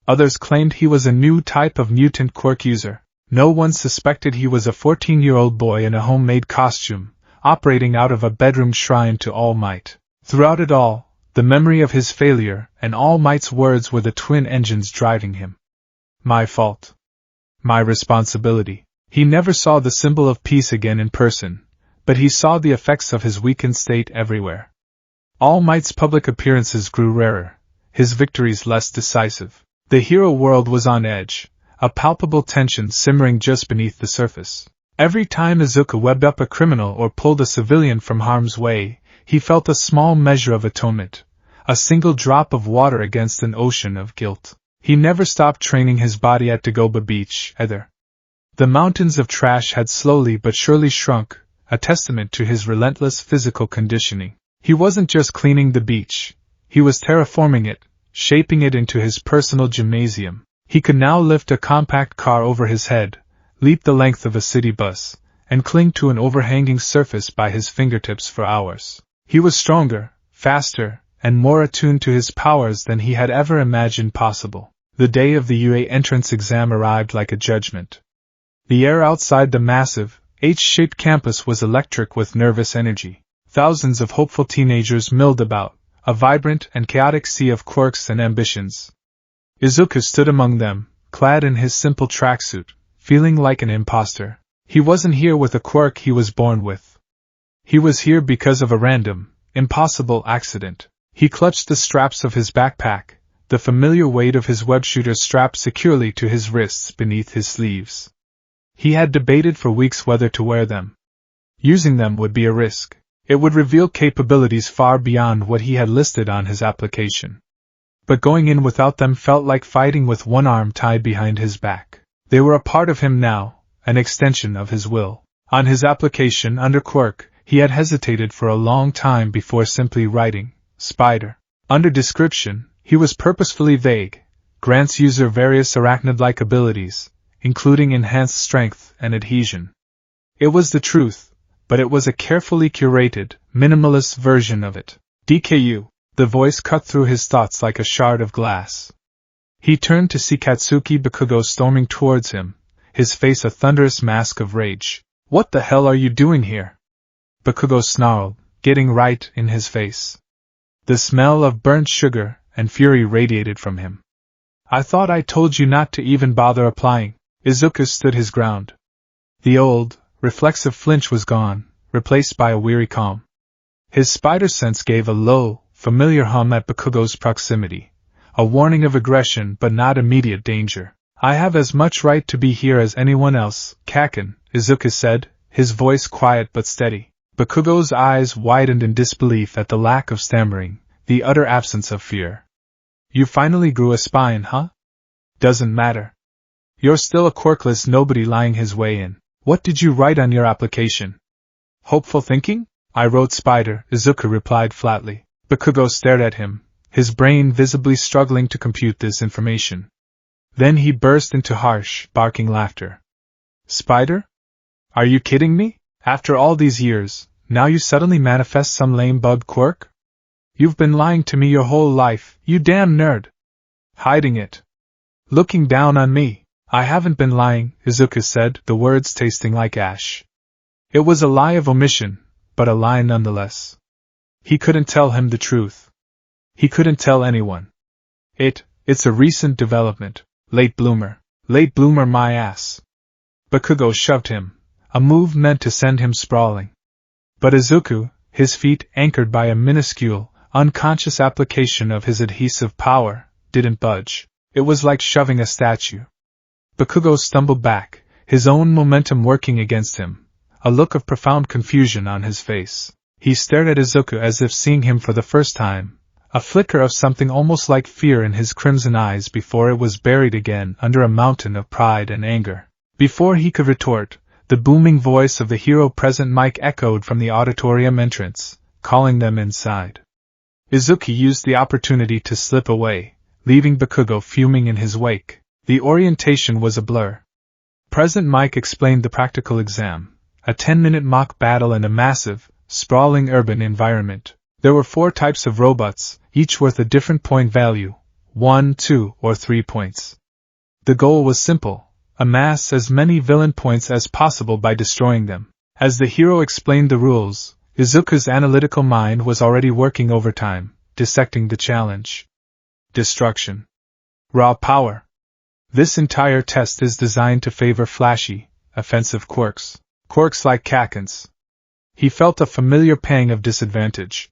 Others claimed he was a new type of mutant quirk user. No one suspected he was a 14-year-old boy in a homemade costume, operating out of a bedroom shrine to All Might. Throughout it all, the memory of his failure and All Might's words were the twin engines driving him. My fault. My responsibility. He never saw the symbol of peace again in person, but he saw the effects of his weakened state everywhere. All Might's public appearances grew rarer, his victories less decisive. The hero world was on edge, a palpable tension simmering just beneath the surface. Every time Izuku webbed up a criminal or pulled a civilian from harm's way, he felt a small measure of atonement, a single drop of water against an ocean of guilt. He never stopped training his body at Dagoba Beach, either. The mountains of trash had slowly but surely shrunk, a testament to his relentless physical conditioning. He wasn't just cleaning the beach, he was terraforming it, shaping it into his personal gymnasium. He could now lift a compact car over his head, leap the length of a city bus, and cling to an overhanging surface by his fingertips for hours. He was stronger, faster, and more attuned to his powers than he had ever imagined possible. The day of the UA entrance exam arrived like a judgment. The air outside the massive, H-shaped campus was electric with nervous energy. Thousands of hopeful teenagers milled about, a vibrant and chaotic sea of quirks and ambitions. Izuku stood among them, clad in his simple tracksuit, feeling like an imposter. He wasn't here with a quirk he was born with. He was here because of a random, impossible accident. He clutched the straps of his backpack, the familiar weight of his web shooter strapped securely to his wrists beneath his sleeves. He had debated for weeks whether to wear them. Using them would be a risk. It would reveal capabilities far beyond what he had listed on his application. But going in without them felt like fighting with one arm tied behind his back. They were a part of him now, an extension of his will. On his application under quirk, he had hesitated for a long time before simply writing Spider. Under description, he was purposefully vague, grants user various arachnid-like abilities, including enhanced strength and adhesion. It was the truth, but it was a carefully curated, minimalist version of it. DKU. The voice cut through his thoughts like a shard of glass. He turned to see Katsuki Bakugo storming towards him, his face a thunderous mask of rage. What the hell are you doing here? Bakugo snarled, getting right in his face. The smell of burnt sugar and fury radiated from him. I thought I told you not to even bother applying. Izuku stood his ground. The old, reflexive flinch was gone, replaced by a weary calm. His spider sense gave a low, familiar hum at Bakugo's proximity, a warning of aggression but not immediate danger. I have as much right to be here as anyone else, Kaken, Izuku said, his voice quiet but steady. Bakugo's eyes widened in disbelief at the lack of stammering, the utter absence of fear. You finally grew a spine, huh? Doesn't matter. You're still a quirkless nobody lying his way in. What did you write on your application? Hopeful thinking? I wrote Spider, Izuku replied flatly. Bakugo stared at him, his brain visibly struggling to compute this information. Then he burst into harsh, barking laughter. Spider? Are you kidding me? After all these years, now you suddenly manifest some lame bug quirk? You've been lying to me your whole life, you damn nerd. Hiding it. Looking down on me. I haven't been lying, Izuku said, the words tasting like ash. It was a lie of omission, but a lie nonetheless. He couldn't tell him the truth. He couldn't tell anyone. It's a recent development. Late bloomer. Late bloomer my ass. Bakugo shoved him, a move meant to send him sprawling. But Izuku, his feet anchored by a minuscule, unconscious application of his adhesive power, didn't budge. It was like shoving a statue. Bakugo stumbled back, his own momentum working against him, a look of profound confusion on his face. He stared at Izuku as if seeing him for the first time, a flicker of something almost like fear in his crimson eyes before it was buried again under a mountain of pride and anger. Before he could retort, the booming voice of the hero present mic echoed from the auditorium entrance, calling them inside. Izuku used the opportunity to slip away, leaving Bakugo fuming in his wake. The orientation was a blur. Present Mike explained the practical exam, a 10-minute mock battle in a massive, sprawling urban environment. There were 4 types of robots, each worth a different point value, 1, 2, or 3 points. The goal was simple: amass as many villain points as possible by destroying them. As the hero explained the rules, Izuku's analytical mind was already working overtime, dissecting the challenge. Destruction. Raw power. This entire test is designed to favor flashy, offensive quirks. Quirks like Kakens. He felt a familiar pang of disadvantage.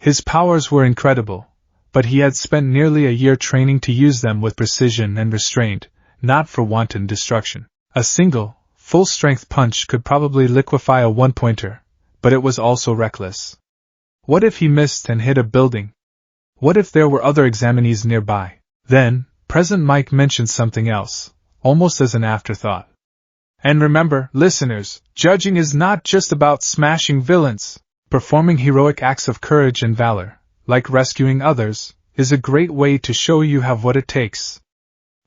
His powers were incredible, but he had spent nearly a year training to use them with precision and restraint, not for wanton destruction. A single, full-strength punch could probably liquefy a one-pointer, but it was also reckless. What if he missed and hit a building? What if there were other examinees nearby? Then, President Mike mentioned something else, almost as an afterthought. And remember, listeners, judging is not just about smashing villains. Performing heroic acts of courage and valor, like rescuing others, is a great way to show you have what it takes.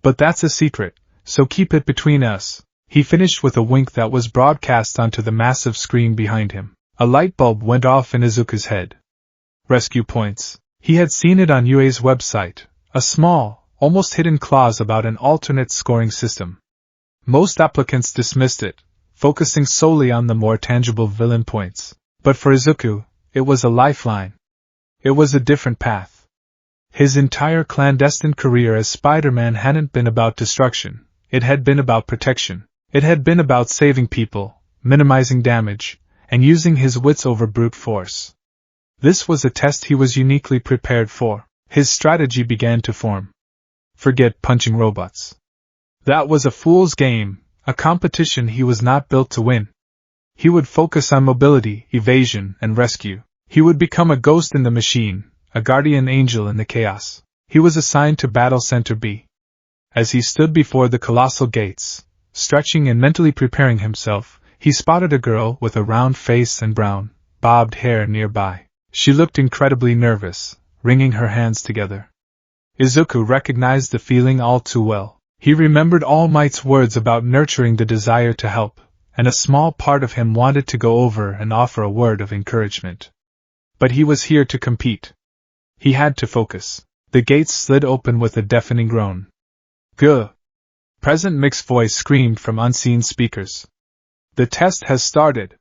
But that's a secret, so keep it between us. He finished with a wink that was broadcast onto the massive screen behind him. A light bulb went off in Izuku's head. Rescue points. He had seen it on UA's website, a small, almost hidden clause about an alternate scoring system. Most applicants dismissed it, focusing solely on the more tangible villain points. But for Izuku, it was a lifeline. It was a different path. His entire clandestine career as Spider-Man hadn't been about destruction, it had been about protection. It had been about saving people, minimizing damage, and using his wits over brute force. This was a test he was uniquely prepared for. His strategy began to form. Forget punching robots. That was a fool's game, a competition he was not built to win. He would focus on mobility, evasion, and rescue. He would become a ghost in the machine, a guardian angel in the chaos. He was assigned to Battle Center B. As he stood before the colossal gates, stretching and mentally preparing himself, he spotted a girl with a round face and brown, bobbed hair nearby. She looked incredibly nervous, wringing her hands together. Izuku recognized the feeling all too well. He remembered All Might's words about nurturing the desire to help, and a small part of him wanted to go over and offer a word of encouragement. But he was here to compete. He had to focus. The gates slid open with a deafening groan. Gah! President Mick's voice screamed from unseen speakers. The test has started.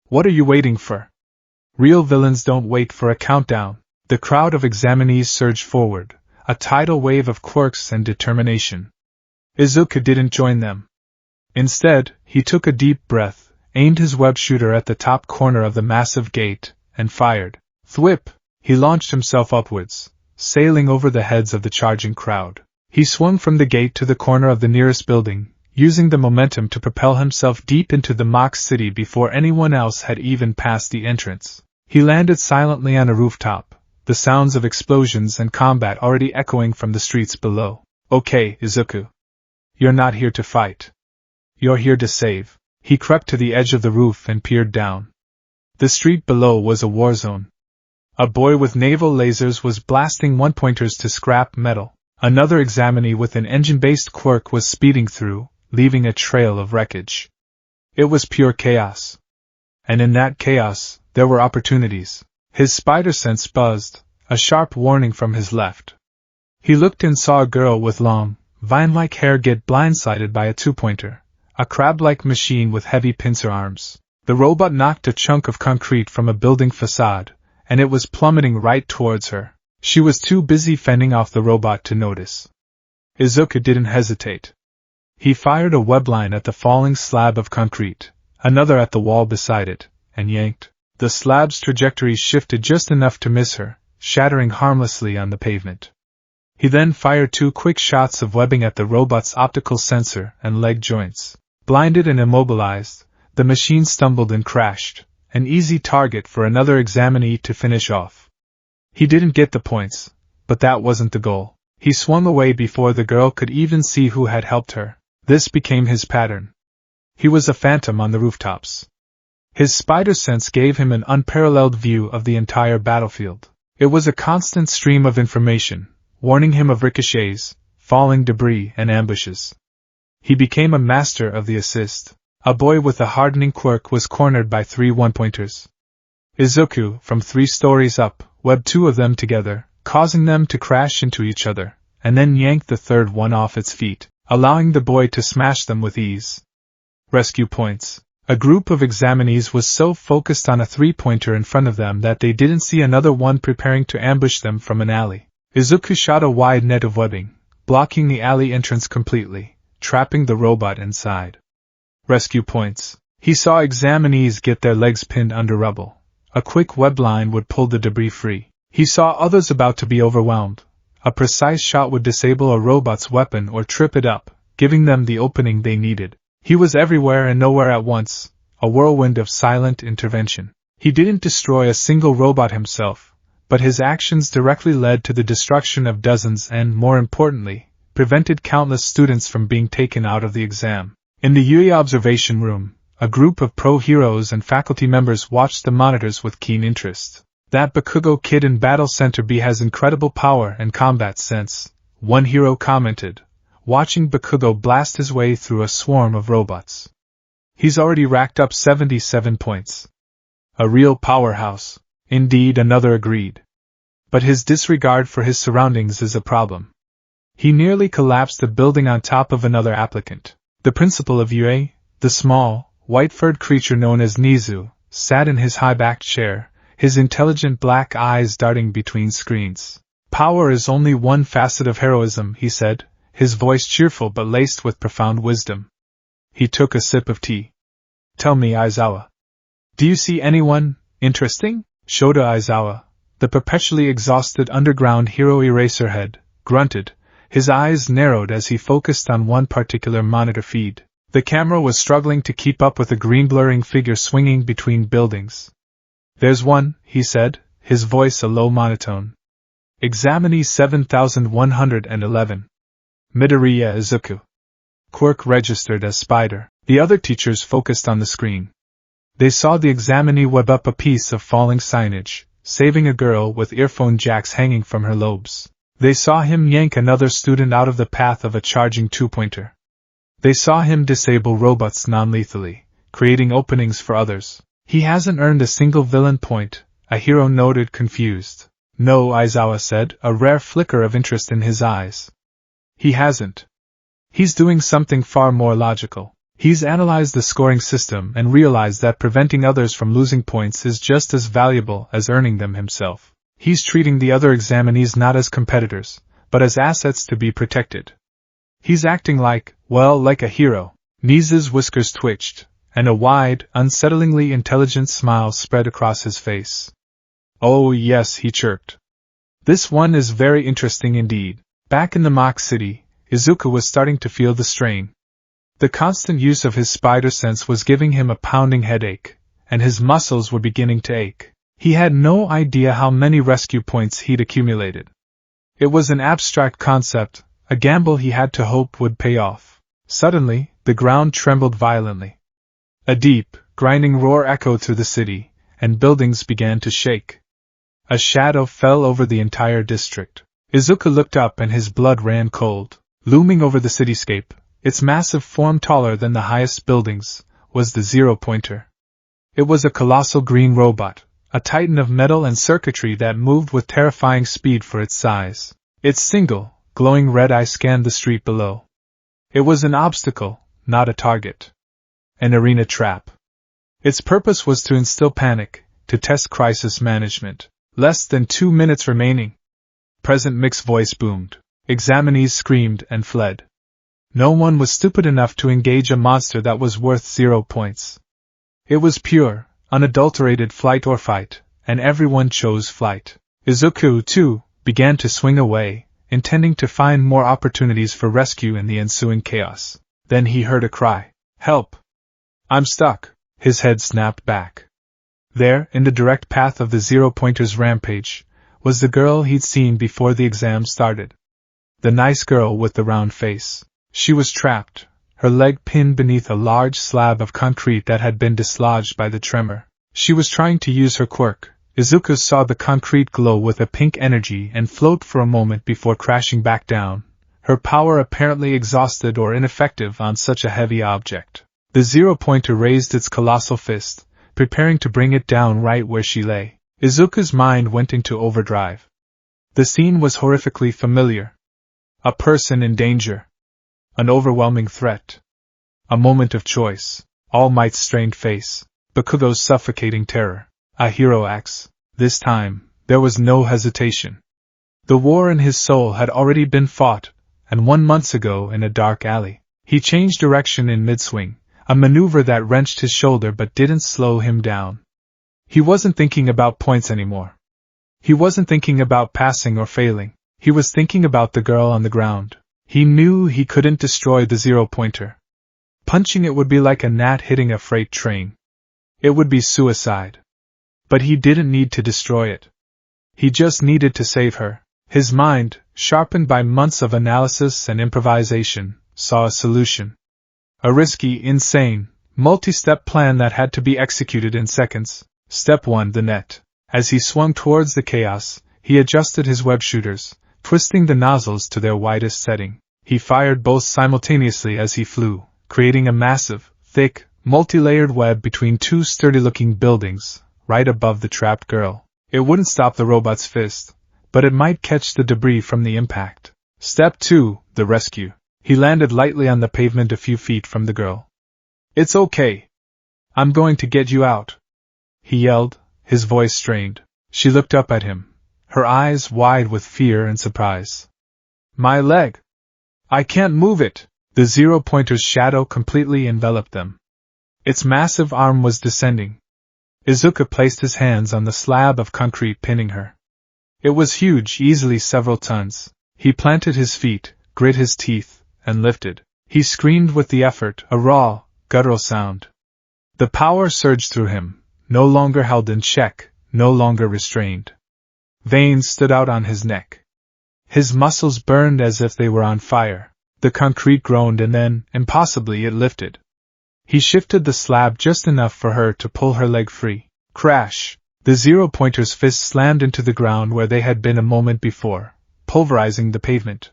What are you waiting for? Real villains don't wait for a countdown. The crowd of examinees surged forward, a tidal wave of quirks and determination. Izuku didn't join them. Instead, he took a deep breath, aimed his web shooter at the top corner of the massive gate, and fired. Thwip! He launched himself upwards, sailing over the heads of the charging crowd. He swung from the gate to the corner of the nearest building, using the momentum to propel himself deep into the mock city before anyone else had even passed the entrance. He landed silently on a rooftop, the sounds of explosions and combat already echoing from the streets below. Okay, Izuku. You're not here to fight. You're here to save. He crept to the edge of the roof and peered down. The street below was a war zone. A boy with naval lasers was blasting one-pointers to scrap metal. Another examinee with an engine-based quirk was speeding through, leaving a trail of wreckage. It was pure chaos. And in that chaos, there were opportunities. His spider sense buzzed, a sharp warning from his left. He looked and saw a girl with long, vine-like hair get blindsided by a two-pointer, a crab-like machine with heavy pincer arms. The robot knocked a chunk of concrete from a building facade, and it was plummeting right towards her. She was too busy fending off the robot to notice. Izuku didn't hesitate. He fired a webline at the falling slab of concrete, another at the wall beside it, and yanked. The slab's trajectory shifted just enough to miss her, shattering harmlessly on the pavement. He then fired 2 quick shots of webbing at the robot's optical sensor and leg joints. Blinded and immobilized, the machine stumbled and crashed, an easy target for another examinee to finish off. He didn't get the points, but that wasn't the goal. He swung away before the girl could even see who had helped her. This became his pattern. He was a phantom on the rooftops. His spider sense gave him an unparalleled view of the entire battlefield. It was a constant stream of information, warning him of ricochets, falling debris, and ambushes. He became a master of the assist. A boy with a hardening quirk was cornered by 3 one-pointers. Izuku, from 3 stories up, webbed 2 of them together, causing them to crash into each other, and then yanked the third one off its feet, allowing the boy to smash them with ease. Rescue points. A group of examinees was so focused on a 3-pointer in front of them that they didn't see another one preparing to ambush them from an alley. Izuku shot a wide net of webbing, blocking the alley entrance completely, trapping the robot inside. Rescue points. He saw examinees get their legs pinned under rubble. A quick web line would pull the debris free. He saw others about to be overwhelmed. A precise shot would disable a robot's weapon or trip it up, giving them the opening they needed. He was everywhere and nowhere at once, a whirlwind of silent intervention. He didn't destroy a single robot himself, but his actions directly led to the destruction of dozens and, more importantly, prevented countless students from being taken out of the exam. In the UE observation room, a group of pro-heroes and faculty members watched the monitors with keen interest. "That Bakugo kid in Battle Center B has incredible power and combat sense," one hero commented, watching Bakugo blast his way through a swarm of robots. "He's already racked up 77 points. A real powerhouse." Indeed, another agreed. But his disregard for his surroundings is a problem. He nearly collapsed a building on top of another applicant. The principal of UA, the small, white-furred creature known as Nizu, sat in his high-backed chair, his intelligent black eyes darting between screens. "Power is only one facet of heroism," he said, his voice cheerful but laced with profound wisdom. He took a sip of tea. "Tell me, Aizawa. Do you see anyone interesting?" Shota Aizawa, the perpetually exhausted underground hero Eraserhead, grunted, his eyes narrowed as he focused on one particular monitor feed. The camera was struggling to keep up with the green blurring figure swinging between buildings. "There's one," he said, his voice a low monotone. "Examinee 7111. Midoriya Izuku. Quirk registered as Spider." The other teachers focused on the screen. They saw the examinee web up a piece of falling signage, saving a girl with earphone jacks hanging from her lobes. They saw him yank another student out of the path of a charging 2-pointer. They saw him disable robots non-lethally, creating openings for others. "He hasn't earned a single villain point," a hero noted, confused. "No," Aizawa said, a rare flicker of interest in his eyes. "He hasn't. He's doing something far more logical. He's analyzed the scoring system and realized that preventing others from losing points is just as valuable as earning them himself. He's treating the other examinees not as competitors, but as assets to be protected. He's acting like a hero." Nizu's whiskers twitched, and a wide, unsettlingly intelligent smile spread across his face. "Oh yes," he chirped. "This one is very interesting indeed." Back in the mock city, Izuku was starting to feel the strain. The constant use of his spider sense was giving him a pounding headache, and his muscles were beginning to ache. He had no idea how many rescue points he'd accumulated. It was an abstract concept, a gamble he had to hope would pay off. Suddenly, the ground trembled violently. A deep, grinding roar echoed through the city, and buildings began to shake. A shadow fell over the entire district. Izuku looked up and his blood ran cold. Looming over the cityscape, its massive form taller than the highest buildings, was the 0-pointer. It was a colossal green robot, a titan of metal and circuitry that moved with terrifying speed for its size. Its single, glowing red eye scanned the street below. It was an obstacle, not a target. An arena trap. Its purpose was to instill panic, to test crisis management. Less than 2 minutes remaining. Present Mick's voice boomed. Examinees screamed and fled. No one was stupid enough to engage a monster that was worth 0 points. It was pure, unadulterated flight or fight, and everyone chose flight. Izuku, too, began to swing away, intending to find more opportunities for rescue in the ensuing chaos. Then he heard a cry. "Help! I'm stuck!" His head snapped back. There, in the direct path of the zero-pointer's rampage, was the girl he'd seen before the exam started. The nice girl with the round face. She was trapped, her leg pinned beneath a large slab of concrete that had been dislodged by the tremor. She was trying to use her quirk. Izuku saw the concrete glow with a pink energy and float for a moment before crashing back down, her power apparently exhausted or ineffective on such a heavy object. The zero-pointer raised its colossal fist, preparing to bring it down right where she lay. Izuku's mind went into overdrive. The scene was horrifically familiar. A person in danger. An overwhelming threat. A moment of choice. All Might's strained face. Bakugo's suffocating terror. A hero acts. This time, there was no hesitation. The war in his soul had already been fought, and 1 month ago in a dark alley. He changed direction in mid-swing, a maneuver that wrenched his shoulder but didn't slow him down. He wasn't thinking about points anymore. He wasn't thinking about passing or failing. He was thinking about the girl on the ground. He knew he couldn't destroy the zero-pointer. Punching it would be like a gnat hitting a freight train. It would be suicide. But he didn't need to destroy it. He just needed to save her. His mind, sharpened by months of analysis and improvisation, saw a solution. A risky, insane, multi-step plan that had to be executed in seconds. Step 1: the net. As he swung towards the chaos, he adjusted his web shooters, twisting the nozzles to their widest setting. He fired both simultaneously as he flew, creating a massive, thick, multi-layered web between two sturdy-looking buildings, right above the trapped girl. It wouldn't stop the robot's fist, but it might catch the debris from the impact. Step 2: the rescue. He landed lightly on the pavement a few feet from the girl. "It's okay. I'm going to get you out," he yelled, his voice strained. She looked up at him, her eyes wide with fear and surprise. "My leg! I can't move it!" The zero-pointer's shadow completely enveloped them. Its massive arm was descending. Izuku placed his hands on the slab of concrete pinning her. It was huge, easily several tons. He planted his feet, grit his teeth, and lifted. He screamed with the effort, a raw, guttural sound. The power surged through him, no longer held in check, no longer restrained. Veins stood out on his neck. His muscles burned as if they were on fire. The concrete groaned and then, impossibly, it lifted. He shifted the slab just enough for her to pull her leg free. Crash! The zero-pointer's fist slammed into the ground where they had been a moment before, pulverizing the pavement.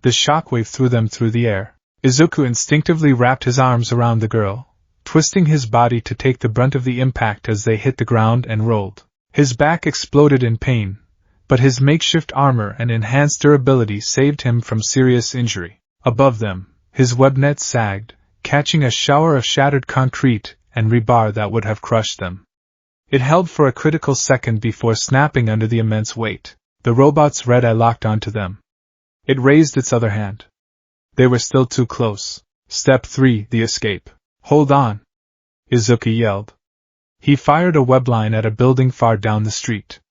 The shockwave threw them through the air. Izuku instinctively wrapped his arms around the girl, twisting his body to take the brunt of the impact as they hit the ground and rolled. His back exploded in pain, but his makeshift armor and enhanced durability saved him from serious injury. Above them, his web net sagged, catching a shower of shattered concrete and rebar that would have crushed them. It held for a critical second before snapping under the immense weight. The robot's red eye locked onto them. It raised its other hand. They were still too close. Step 3: the escape. "Hold on!" Izuku yelled. He fired a webline at a building far down the street.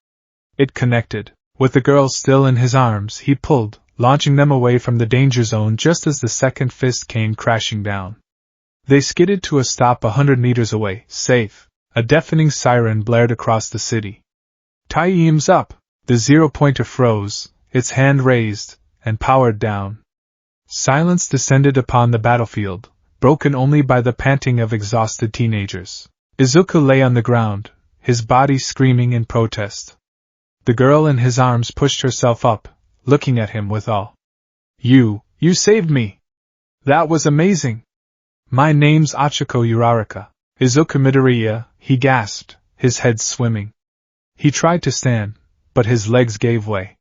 It connected. With the girl still in his arms, he pulled, launching them away from the danger zone just as the second fist came crashing down. They skidded to a stop 100 meters away, safe. A deafening siren blared across the city. "Time's up!" The zero-pointer froze, its hand raised, and powered down. Silence descended upon the battlefield, broken only by the panting of exhausted teenagers. Izuku lay on the ground, his body screaming in protest. The girl in his arms pushed herself up, looking at him with awe. You saved me! That was amazing! My name's Achiko Uraraka. Izuku Midoriya," he gasped, his head swimming. He tried to stand, but his legs gave way.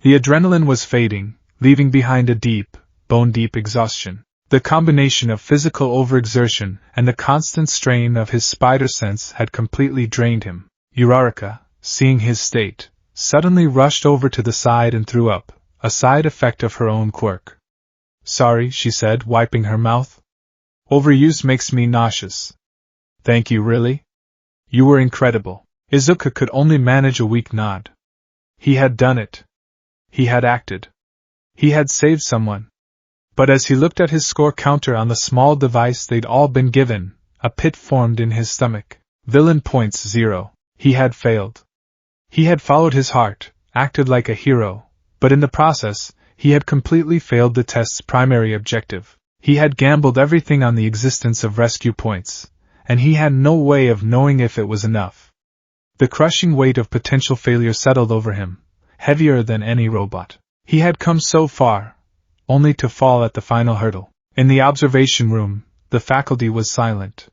The adrenaline was fading, leaving behind a deep, bone-deep exhaustion. The combination of physical overexertion and the constant strain of his spider sense had completely drained him. Uraraka, seeing his state, suddenly rushed over to the side and threw up, a side effect of her own quirk. "Sorry," she said, wiping her mouth. "Overuse makes me nauseous." "Thank you, really? You were incredible." Izuku could only manage a weak nod. He had done it. He had acted. He had saved someone. But as he looked at his score counter on the small device they'd all been given, a pit formed in his stomach. Villain points 0. He had failed. He had followed his heart, acted like a hero, but in the process, he had completely failed the test's primary objective. He had gambled everything on the existence of rescue points, and he had no way of knowing if it was enough. The crushing weight of potential failure settled over him, heavier than any robot. He had come so far, only to fall at the final hurdle. In the observation room, the faculty was silent.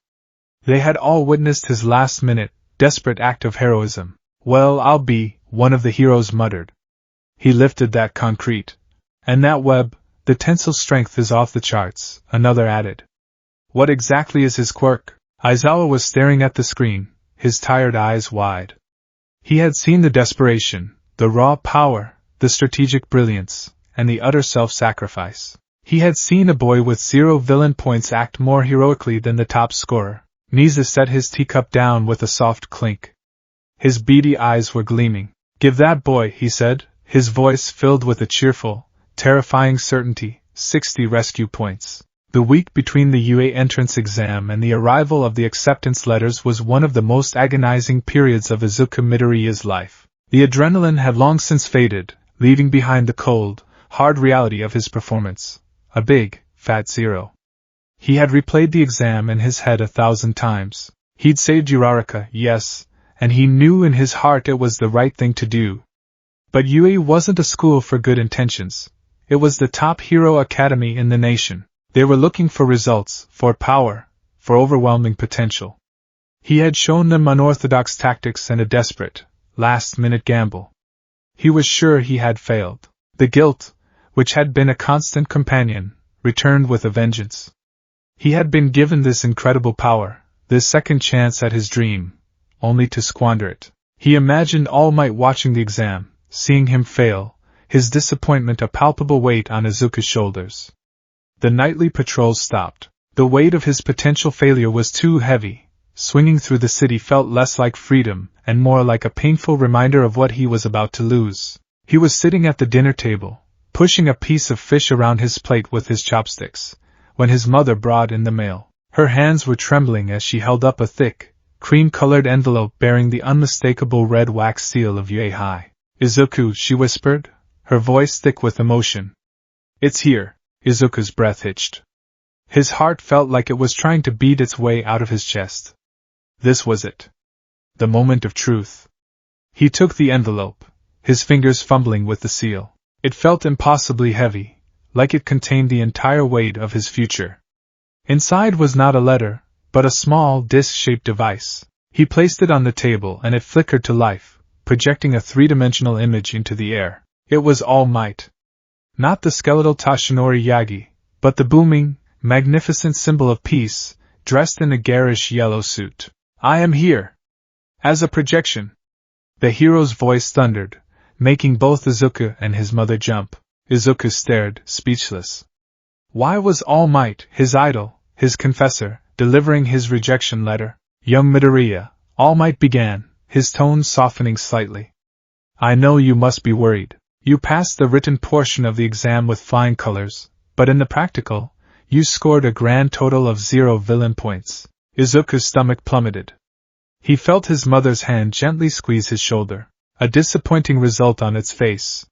They had all witnessed his last-minute, desperate act of heroism. "Well, I'll be," one of the heroes muttered. "He lifted that concrete. And that web, the tensile strength is off the charts," another added. "What exactly is his quirk?" Aizawa was staring at the screen, his tired eyes wide. He had seen the desperation, the raw power, the strategic brilliance, and the utter self-sacrifice. He had seen a boy with 0 villain points act more heroically than the top scorer. Niza set his teacup down with a soft clink. His beady eyes were gleaming. "Give that boy," he said, his voice filled with a cheerful, terrifying certainty, 60 rescue points. The week between the UA entrance exam and the arrival of the acceptance letters was one of the most agonizing periods of Izuku Midoriya's life. The adrenaline had long since faded, leaving behind the cold, hard reality of his performance. A big, fat 0. He had replayed the exam in his head 1,000 times. He'd saved Uraraka, yes, and he knew in his heart it was the right thing to do. But UA wasn't a school for good intentions. It was the top hero academy in the nation. They were looking for results, for power, for overwhelming potential. He had shown them unorthodox tactics and a desperate, last-minute gamble. He was sure he had failed. The guilt, which had been a constant companion, returned with a vengeance. He had been given this incredible power, this second chance at his dream, only to squander it. He imagined All Might watching the exam, seeing him fail, his disappointment a palpable weight on Izuku's shoulders. The nightly patrols stopped. The weight of his potential failure was too heavy. Swinging through the city felt less like freedom, and more like a painful reminder of what he was about to lose. He was sitting at the dinner table, pushing a piece of fish around his plate with his chopsticks, when his mother brought in the mail. Her hands were trembling as she held up a thick, cream-colored envelope bearing the unmistakable red wax seal of UA High. "Izuku," she whispered, her voice thick with emotion. "It's here." Izuku's breath hitched. His heart felt like it was trying to beat its way out of his chest. This was it. The moment of truth. He took the envelope, his fingers fumbling with the seal. It felt impossibly heavy, like it contained the entire weight of his future. Inside was not a letter, but a small, disc-shaped device. He placed it on the table and it flickered to life, projecting a three-dimensional image into the air. It was All Might. Not the skeletal Tashinori Yagi, but the booming, magnificent symbol of peace, dressed in a garish yellow suit. "I am here!" As a projection. The hero's voice thundered, making both Izuku and his mother jump. Izuku stared, speechless. Why was All Might, his idol, his confessor, delivering his rejection letter? "Young Midoriya," All Might began, his tone softening slightly. "I know you must be worried. You passed the written portion of the exam with flying colors, but in the practical, you scored a grand total of 0 villain points." Izuku's stomach plummeted. He felt his mother's hand gently squeeze his shoulder, a disappointing result on its face.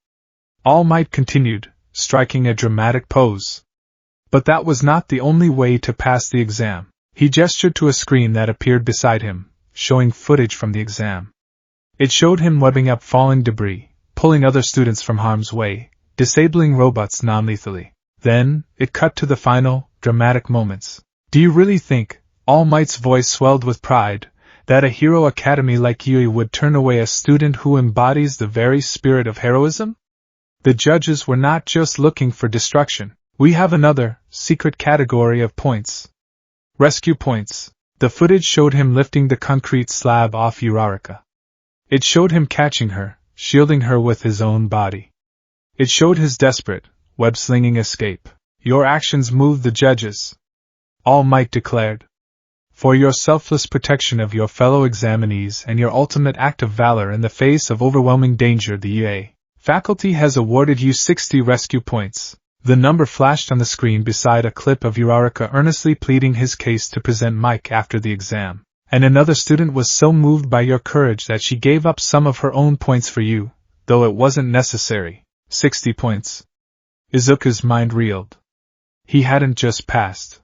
All Might continued, striking a dramatic pose. But that was not the only way to pass the exam. He gestured to a screen that appeared beside him, showing footage from the exam. It showed him webbing up falling debris, pulling other students from harm's way, disabling robots non-lethally. Then, it cut to the final, dramatic moments. "Do you really think," All Might's voice swelled with pride, "that a hero academy like Yui would turn away a student who embodies the very spirit of heroism? The judges were not just looking for destruction. We have another, secret category of points. Rescue points." The footage showed him lifting the concrete slab off Uraraka. It showed him catching her, shielding her with his own body. It showed his desperate, web-slinging escape. "Your actions moved the judges," All Might declared. "For your selfless protection of your fellow examinees and your ultimate act of valor in the face of overwhelming danger, the UA Faculty has awarded you 60 rescue points. The number flashed on the screen beside a clip of Uraraka earnestly pleading his case to present Mike after the exam. And another student was so moved by your courage that she gave up some of her own points for you, though it wasn't necessary. 60 points. Izuku's mind reeled. He hadn't just passed.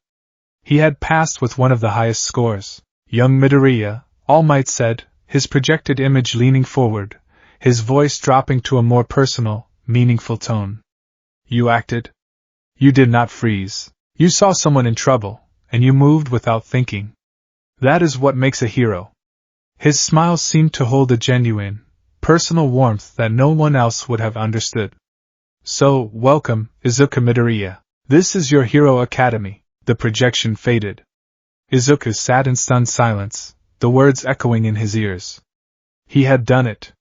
He had passed with one of the highest scores. Young Midoriya, All Might said, his projected image leaning forward, his voice dropping to a more personal, meaningful tone. You acted. You did not freeze. You saw someone in trouble, and you moved without thinking. That is what makes a hero. His smile seemed to hold a genuine, personal warmth that no one else would have understood. So, welcome, Izuku Midoriya. This is your Hero Academy. The projection faded. Izuku sat in stunned silence, the words echoing in his ears. He had done it.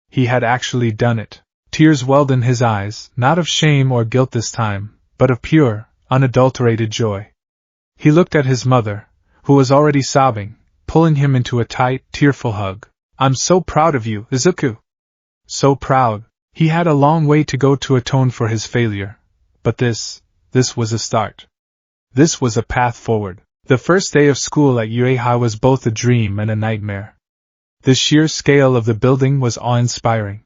He had actually done it. Tears welled in his eyes, not of shame or guilt this time, but of pure, unadulterated joy. He looked at his mother, who was already sobbing, pulling him into a tight, tearful hug. I'm so proud of you, Izuku. So proud. He had a long way to go to atone for his failure. But this was a start. This was a path forward. The first day of school at UA was both a dream and a nightmare. The sheer scale of the building was awe-inspiring.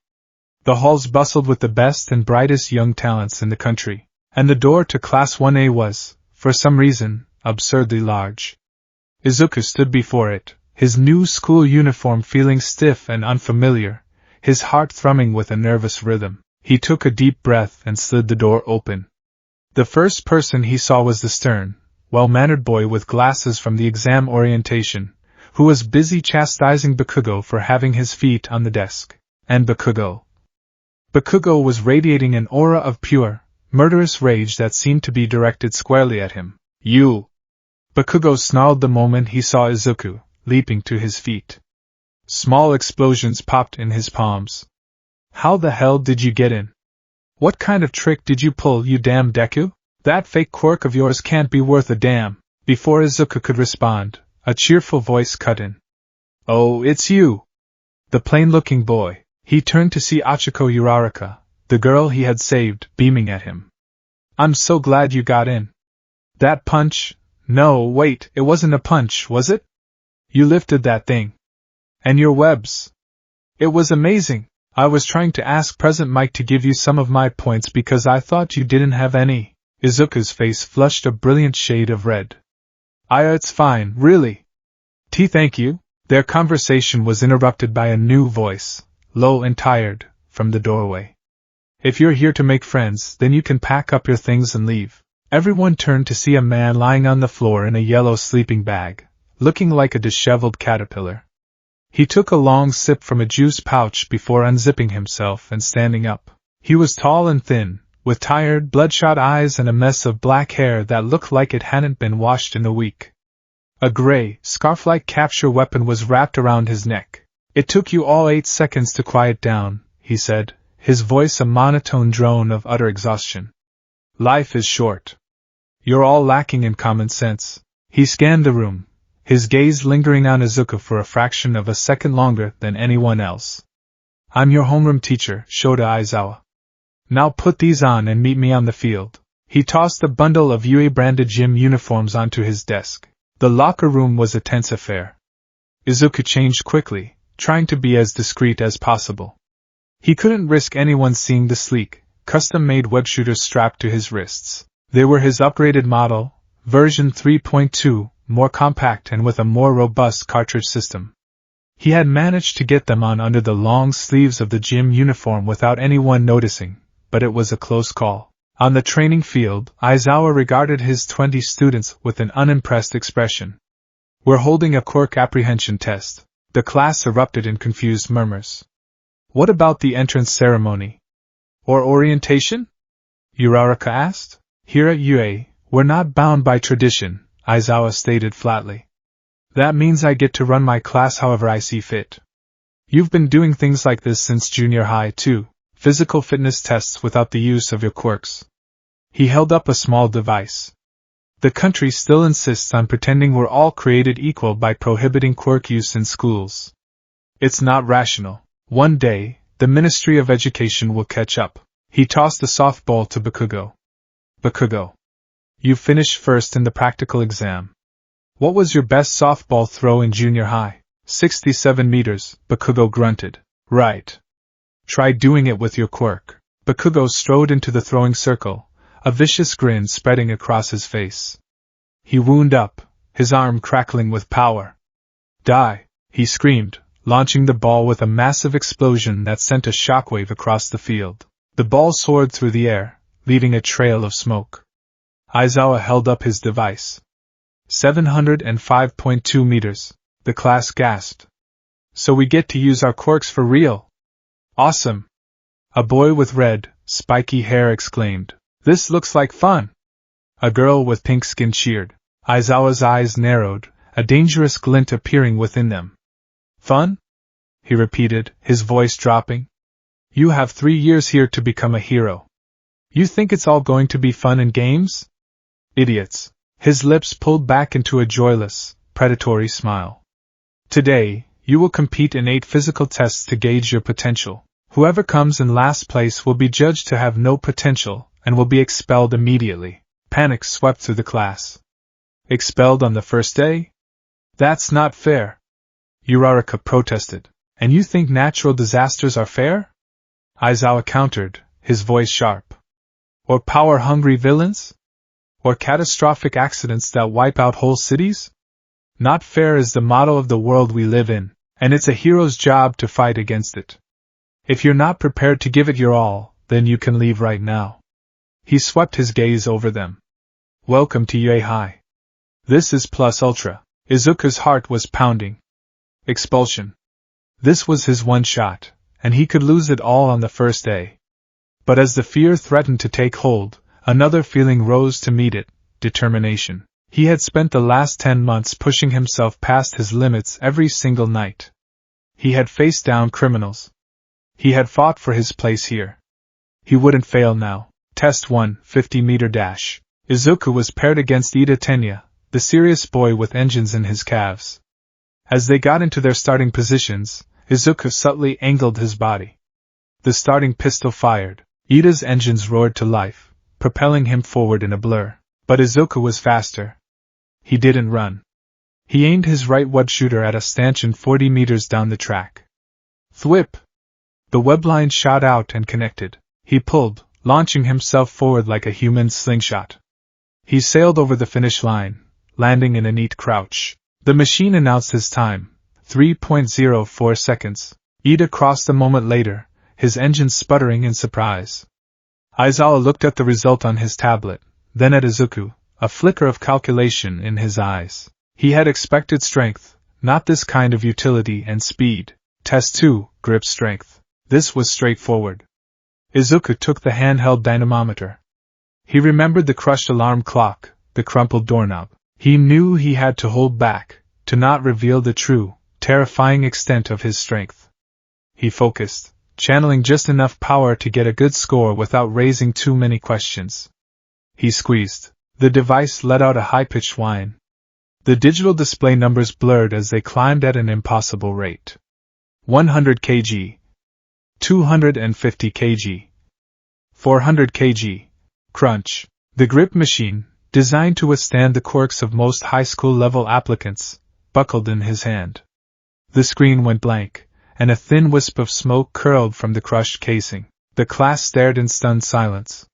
The halls bustled with the best and brightest young talents in the country, and the door to Class 1A was, for some reason, absurdly large. Izuku stood before it, his new school uniform feeling stiff and unfamiliar, his heart thrumming with a nervous rhythm. He took a deep breath and slid the door open. The first person he saw was the stern, well-mannered boy with glasses from the exam orientation, who was busy chastising Bakugo for having his feet on the desk. And Bakugo was radiating an aura of pure, murderous rage that seemed to be directed squarely at him. You! Bakugo snarled the moment he saw Izuku, leaping to his feet. Small explosions popped in his palms. How the hell did you get in? What kind of trick did you pull, you damn Deku? That fake quirk of yours can't be worth a damn. Before Izuku could respond, a cheerful voice cut in. Oh, it's you! The plain-looking boy. He turned to see Achiko Uraraka, the girl he had saved, beaming at him. I'm so glad you got in. That punch... No, wait, it wasn't a punch, was it? You lifted that thing. And your webs. It was amazing. I was trying to ask President Mike to give you some of my points because I thought you didn't have any. Izuku's face flushed a brilliant shade of red. It's fine, really. Thank you. Their conversation was interrupted by a new voice, low and tired, from the doorway. If you're here to make friends, then you can pack up your things and leave. Everyone turned to see a man lying on the floor in a yellow sleeping bag, looking like a disheveled caterpillar. He took a long sip from a juice pouch before unzipping himself and standing up. He was tall and thin, with tired, bloodshot eyes and a mess of black hair that looked like it hadn't been washed in a week. A gray, scarf-like capture weapon was wrapped around his neck. It took you all 8 seconds to quiet down, he said, his voice a monotone drone of utter exhaustion. Life is short. You're all lacking in common sense. He scanned the room, his gaze lingering on Izuku for a fraction of a second longer than anyone else. I'm your homeroom teacher, Shota Aizawa. Now put these on and meet me on the field. He tossed a bundle of UA-branded gym uniforms onto his desk. The locker room was a tense affair. Izuku changed quickly, trying to be as discreet as possible. He couldn't risk anyone seeing the sleek, custom-made web shooters strapped to his wrists. They were his upgraded model, version 3.2, more compact and with a more robust cartridge system. He had managed to get them on under the long sleeves of the gym uniform without anyone noticing, but it was a close call. On the training field, Aizawa regarded his 20 students with an unimpressed expression. We're holding a quirk apprehension test. The class erupted in confused murmurs. What about the entrance ceremony? Or orientation? Uraraka asked. Here at UA, we're not bound by tradition, Aizawa stated flatly. That means I get to run my class however I see fit. You've been doing things like this since junior high too, physical fitness tests without the use of your quirks. He held up a small device. The country still insists on pretending we're all created equal by prohibiting quirk use in schools. It's not rational. One day, The Ministry of Education will catch up. He tossed the softball to Bakugo. Bakugo. You finished first in the practical exam. What was your best softball throw in junior high? 67 meters, Bakugo grunted. Right. Try doing it with your quirk. Bakugo strode into the throwing circle, a vicious grin spreading across his face. He wound up, his arm crackling with power. Die, he screamed, launching the ball with a massive explosion that sent a shockwave across the field. The ball soared through the air, leaving a trail of smoke. Aizawa held up his device. 705.2 meters, the class gasped. So we get to use our quirks for real? Awesome! A boy with red, spiky hair exclaimed. This looks like fun! A girl with pink skin cheered. Aizawa's eyes narrowed, a dangerous glint appearing within them. Fun? He repeated, his voice dropping. You have 3 years here to become a hero. You think it's all going to be fun and games? Idiots. His lips pulled back into a joyless, predatory smile. Today, you will compete in 8 physical tests to gauge your potential. Whoever comes in last place will be judged to have no potential and will be expelled immediately. Panic swept through the class. Expelled on the first day? That's not fair. Uraraka protested. And you think natural disasters are fair? Aizawa countered, his voice sharp. Or power-hungry villains? Or catastrophic accidents that wipe out whole cities? Not fair is the motto of the world we live in, and it's a hero's job to fight against it. If you're not prepared to give it your all, then you can leave right now. He swept his gaze over them. Welcome to Yue High. This is Plus Ultra. Izuku's heart was pounding. Expulsion. This was his one shot, and he could lose it all on the first day. But as the fear threatened to take hold, another feeling rose to meet it, determination. He had spent the last 10 months pushing himself past his limits every single night. He had faced down criminals. He had fought for his place here. He wouldn't fail now. Test 1, 50-meter dash. Izuku was paired against Ida Tenya, the serious boy with engines in his calves. As they got into their starting positions, Izuku subtly angled his body. The starting pistol fired. Ida's engines roared to life, propelling him forward in a blur. But Izuku was faster. He didn't run. He aimed his right web shooter at a stanchion 40 meters down the track. Thwip! The web line shot out and connected. He pulled, launching himself forward like a human slingshot. He sailed over the finish line, landing in a neat crouch. The machine announced his time, 3.04 seconds. Ida crossed a moment later, his engine sputtering in surprise. Aizawa looked at the result on his tablet, then at Izuku, a flicker of calculation in his eyes. He had expected strength, not this kind of utility and speed. Test 2, grip strength. This was straightforward. Izuku took the handheld dynamometer. He remembered the crushed alarm clock, the crumpled doorknob. He knew he had to hold back, to not reveal the true, terrifying extent of his strength. He focused, channeling just enough power to get a good score without raising too many questions. He squeezed. The device let out a high-pitched whine. The digital display numbers blurred as they climbed at an impossible rate. 100 kg. 250 kg. 400 kg. Crunch. The grip machine, designed to withstand the quirks of most high school level applicants, buckled in his hand. The screen went blank, and a thin wisp of smoke curled from the crushed casing. The class stared in stunned silence.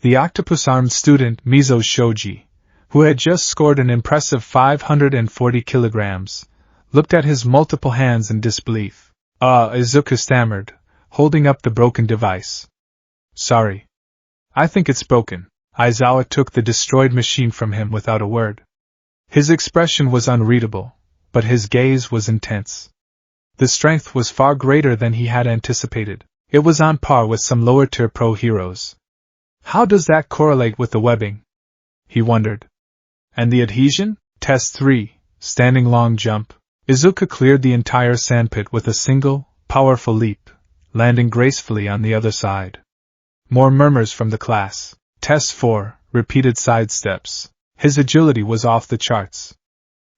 The octopus-armed student Mizo Shoji, who had just scored an impressive 540 kilograms, looked at his multiple hands in disbelief. Izuku stammered, holding up the broken device. Sorry. I think it's broken. Aizawa took the destroyed machine from him without a word. His expression was unreadable, but his gaze was intense. The strength was far greater than he had anticipated. It was on par with some lower-tier pro heroes. How does that correlate with the webbing? He wondered. And the adhesion? Test 3, standing long jump. Izuku cleared the entire sandpit with a single, powerful leap, landing gracefully on the other side. More murmurs from the class. Test 4, repeated side steps. His agility was off the charts.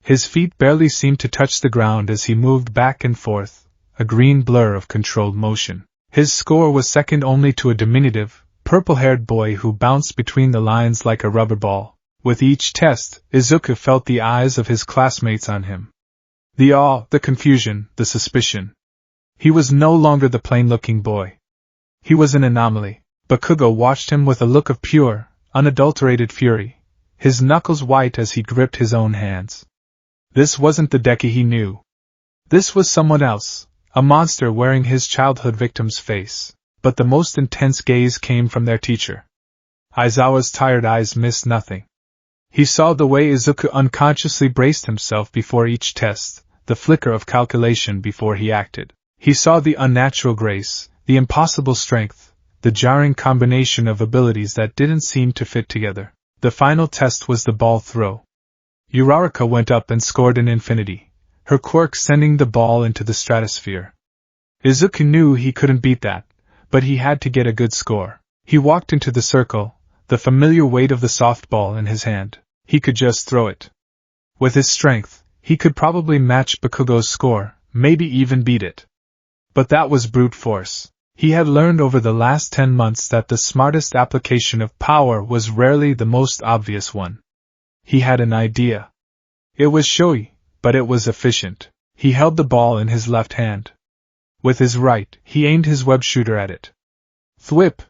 His feet barely seemed to touch the ground as he moved back and forth, a green blur of controlled motion. His score was second only to a diminutive, purple-haired boy who bounced between the lines like a rubber ball. With each test, Izuku felt the eyes of his classmates on him. The awe, the confusion, the suspicion. He was no longer the plain-looking boy. He was an anomaly. Bakugo watched him with a look of pure, unadulterated fury, his knuckles white as he gripped his own hands. This wasn't the Deku he knew. This was someone else, a monster wearing his childhood victim's face, but the most intense gaze came from their teacher. Aizawa's tired eyes missed nothing. He saw the way Izuku unconsciously braced himself before each test, the flicker of calculation before he acted. He saw the unnatural grace, the impossible strength, the jarring combination of abilities that didn't seem to fit together. The final test was the ball throw. Uraraka went up and scored an infinity, her quirk sending the ball into the stratosphere. Izuku knew he couldn't beat that, but he had to get a good score. He walked into the circle, the familiar weight of the softball in his hand. He could just throw it. With his strength, he could probably match Bakugo's score, maybe even beat it. But that was brute force. He had learned over the last 10 months that the smartest application of power was rarely the most obvious one. He had an idea. It was showy, but it was efficient. He held the ball in his left hand. With his right, he aimed his web shooter at it. Thwip!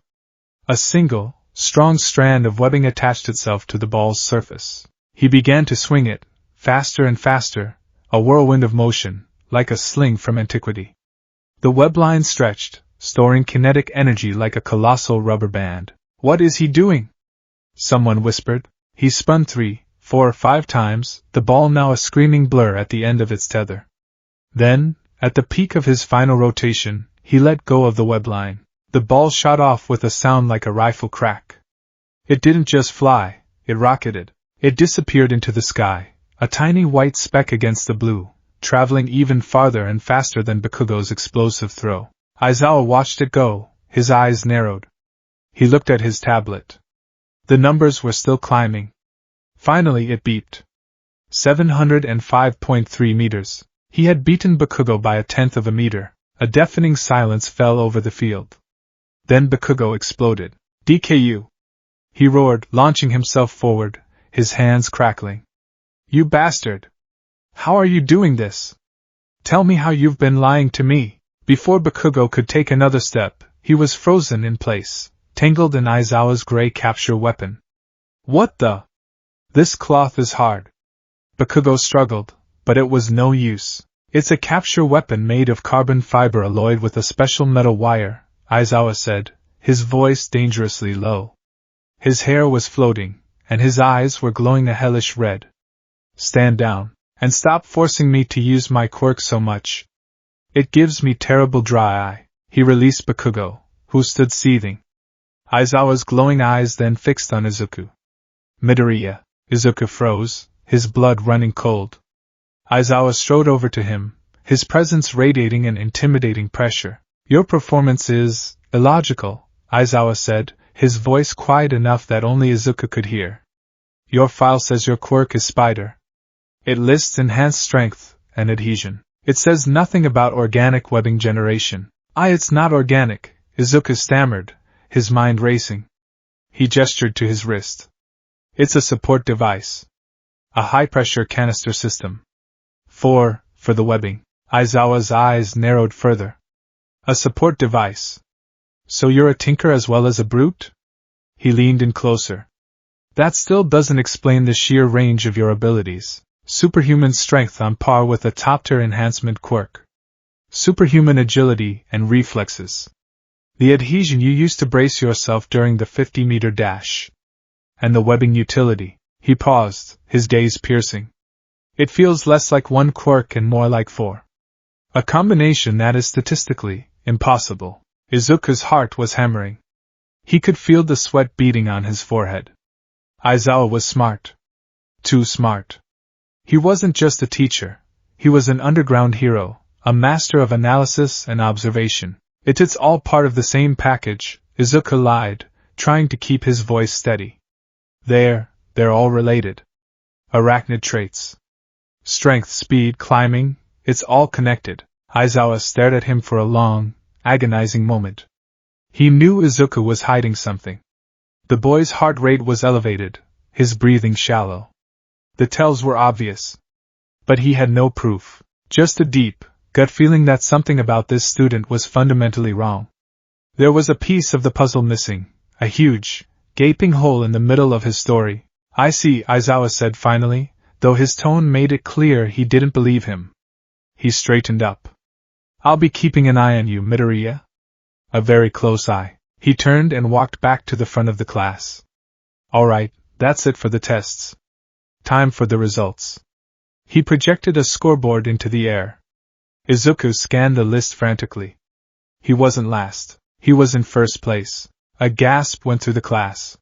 A single, strong strand of webbing attached itself to the ball's surface. He began to swing it, faster and faster, a whirlwind of motion, like a sling from antiquity. The web line stretched, storing kinetic energy like a colossal rubber band. What is he doing? Someone whispered. He spun 3, 4 or 5 times, the ball now a screaming blur at the end of its tether. Then, at the peak of his final rotation, he let go of the web line. The ball shot off with a sound like a rifle crack. It didn't just fly, it rocketed. It disappeared into the sky, a tiny white speck against the blue, traveling even farther and faster than Bakugo's explosive throw. Aizawa watched it go, his eyes narrowed. He looked at his tablet. The numbers were still climbing. Finally it beeped. 705.3 meters. He had beaten Bakugo by 1/10 of a meter. A deafening silence fell over the field. Then Bakugo exploded. DKU! He roared, launching himself forward, his hands crackling. You bastard! How are you doing this? Tell me how you've been lying to me. Before Bakugo could take another step, he was frozen in place, tangled in Aizawa's gray capture weapon. What the? This cloth is hard. Bakugo struggled, but it was no use. It's a capture weapon made of carbon fiber alloyed with a special metal wire, Aizawa said, his voice dangerously low. His hair was floating, and his eyes were glowing a hellish red. Stand down, and stop forcing me to use my quirk so much. It gives me terrible dry eye. He released Bakugo, who stood seething. Aizawa's glowing eyes then fixed on Izuku. Midoriya. Izuku froze, his blood running cold. Aizawa strode over to him, his presence radiating an intimidating pressure. Your performance is illogical, Aizawa said, his voice quiet enough that only Izuku could hear. Your file says your quirk is spider. It lists enhanced strength and adhesion. It says nothing about organic webbing generation. It's not organic, Izuku stammered, his mind racing. He gestured to his wrist. It's a support device. A high-pressure canister system. For the webbing. Aizawa's eyes narrowed further. A support device. So you're a tinker as well as a brute? He leaned in closer. That still doesn't explain the sheer range of your abilities. Superhuman strength on par with a top-tier enhancement quirk. Superhuman agility and reflexes. The adhesion you used to brace yourself during the 50-meter dash. And the webbing utility. He paused, his gaze piercing. It feels less like one quirk and more like 4. A combination that is statistically impossible. Izuku's heart was hammering. He could feel the sweat beading on his forehead. Aizawa was smart. Too smart. He wasn't just a teacher. He was an underground hero, a master of analysis and observation. It's all part of the same package, Izuku lied, trying to keep his voice steady. They're all related. Arachnid traits. Strength, speed, climbing, it's all connected. Aizawa stared at him for a long, agonizing moment. He knew Izuku was hiding something. The boy's heart rate was elevated, his breathing shallow. The tells were obvious. But he had no proof, just a deep, gut feeling that something about this student was fundamentally wrong. There was a piece of the puzzle missing, a huge, gaping hole in the middle of his story. I see, Aizawa said finally, though his tone made it clear he didn't believe him. He straightened up. I'll be keeping an eye on you, Midoriya. A very close eye. He turned and walked back to the front of the class. Alright, that's it for the tests. Time for the results. He projected a scoreboard into the air. Izuku scanned the list frantically. He wasn't last. He was in first place. A gasp went through the class.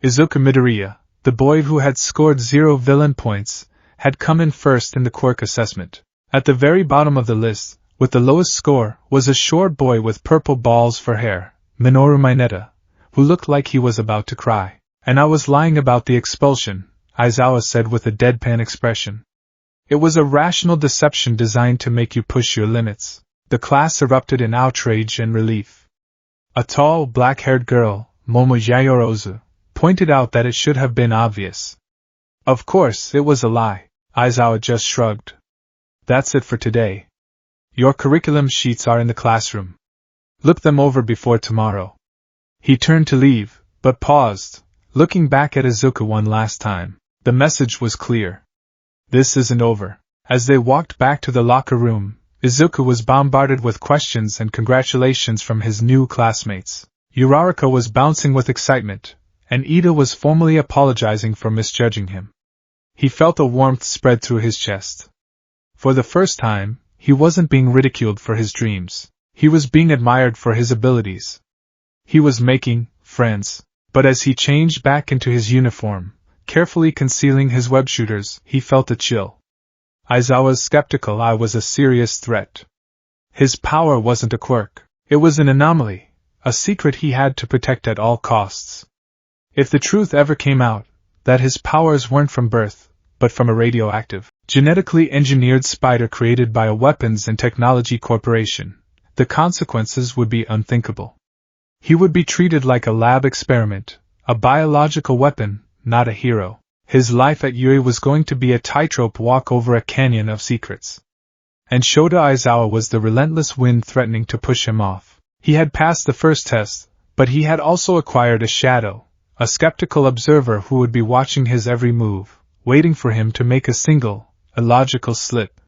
Izuku Midoriya, the boy who had scored 0 villain points, had come in first in the quirk assessment. At the very bottom of the list, with the lowest score, was a short boy with purple balls for hair, Minoru Mineta, who looked like he was about to cry. And I was lying about the expulsion, Aizawa said with a deadpan expression. It was a rational deception designed to make you push your limits. The class erupted in outrage and relief. A tall, black-haired girl, Momo Yayorozu, pointed out that it should have been obvious. Of course, it was a lie. Aizawa just shrugged. That's it for today. Your curriculum sheets are in the classroom. Look them over before tomorrow. He turned to leave, but paused, looking back at Izuku one last time. The message was clear. This isn't over. As they walked back to the locker room, Izuku was bombarded with questions and congratulations from his new classmates. Uraraka was bouncing with excitement, and Ida was formally apologizing for misjudging him. He felt a warmth spread through his chest. For the first time, he wasn't being ridiculed for his dreams. He was being admired for his abilities. He was making friends. But as he changed back into his uniform, carefully concealing his web shooters, he felt a chill. Aizawa's skeptical eye was a serious threat. His power wasn't a quirk. It was an anomaly, a secret he had to protect at all costs. If the truth ever came out, that his powers weren't from birth, but from a radioactive, genetically engineered spider created by a weapons and technology corporation, the consequences would be unthinkable. He would be treated like a lab experiment, a biological weapon, not a hero. His life at Yuri was going to be a tightrope walk over a canyon of secrets. And Shota Aizawa was the relentless wind threatening to push him off. He had passed the first test, but he had also acquired a shadow, a skeptical observer who would be watching his every move, waiting for him to make a single, illogical slip.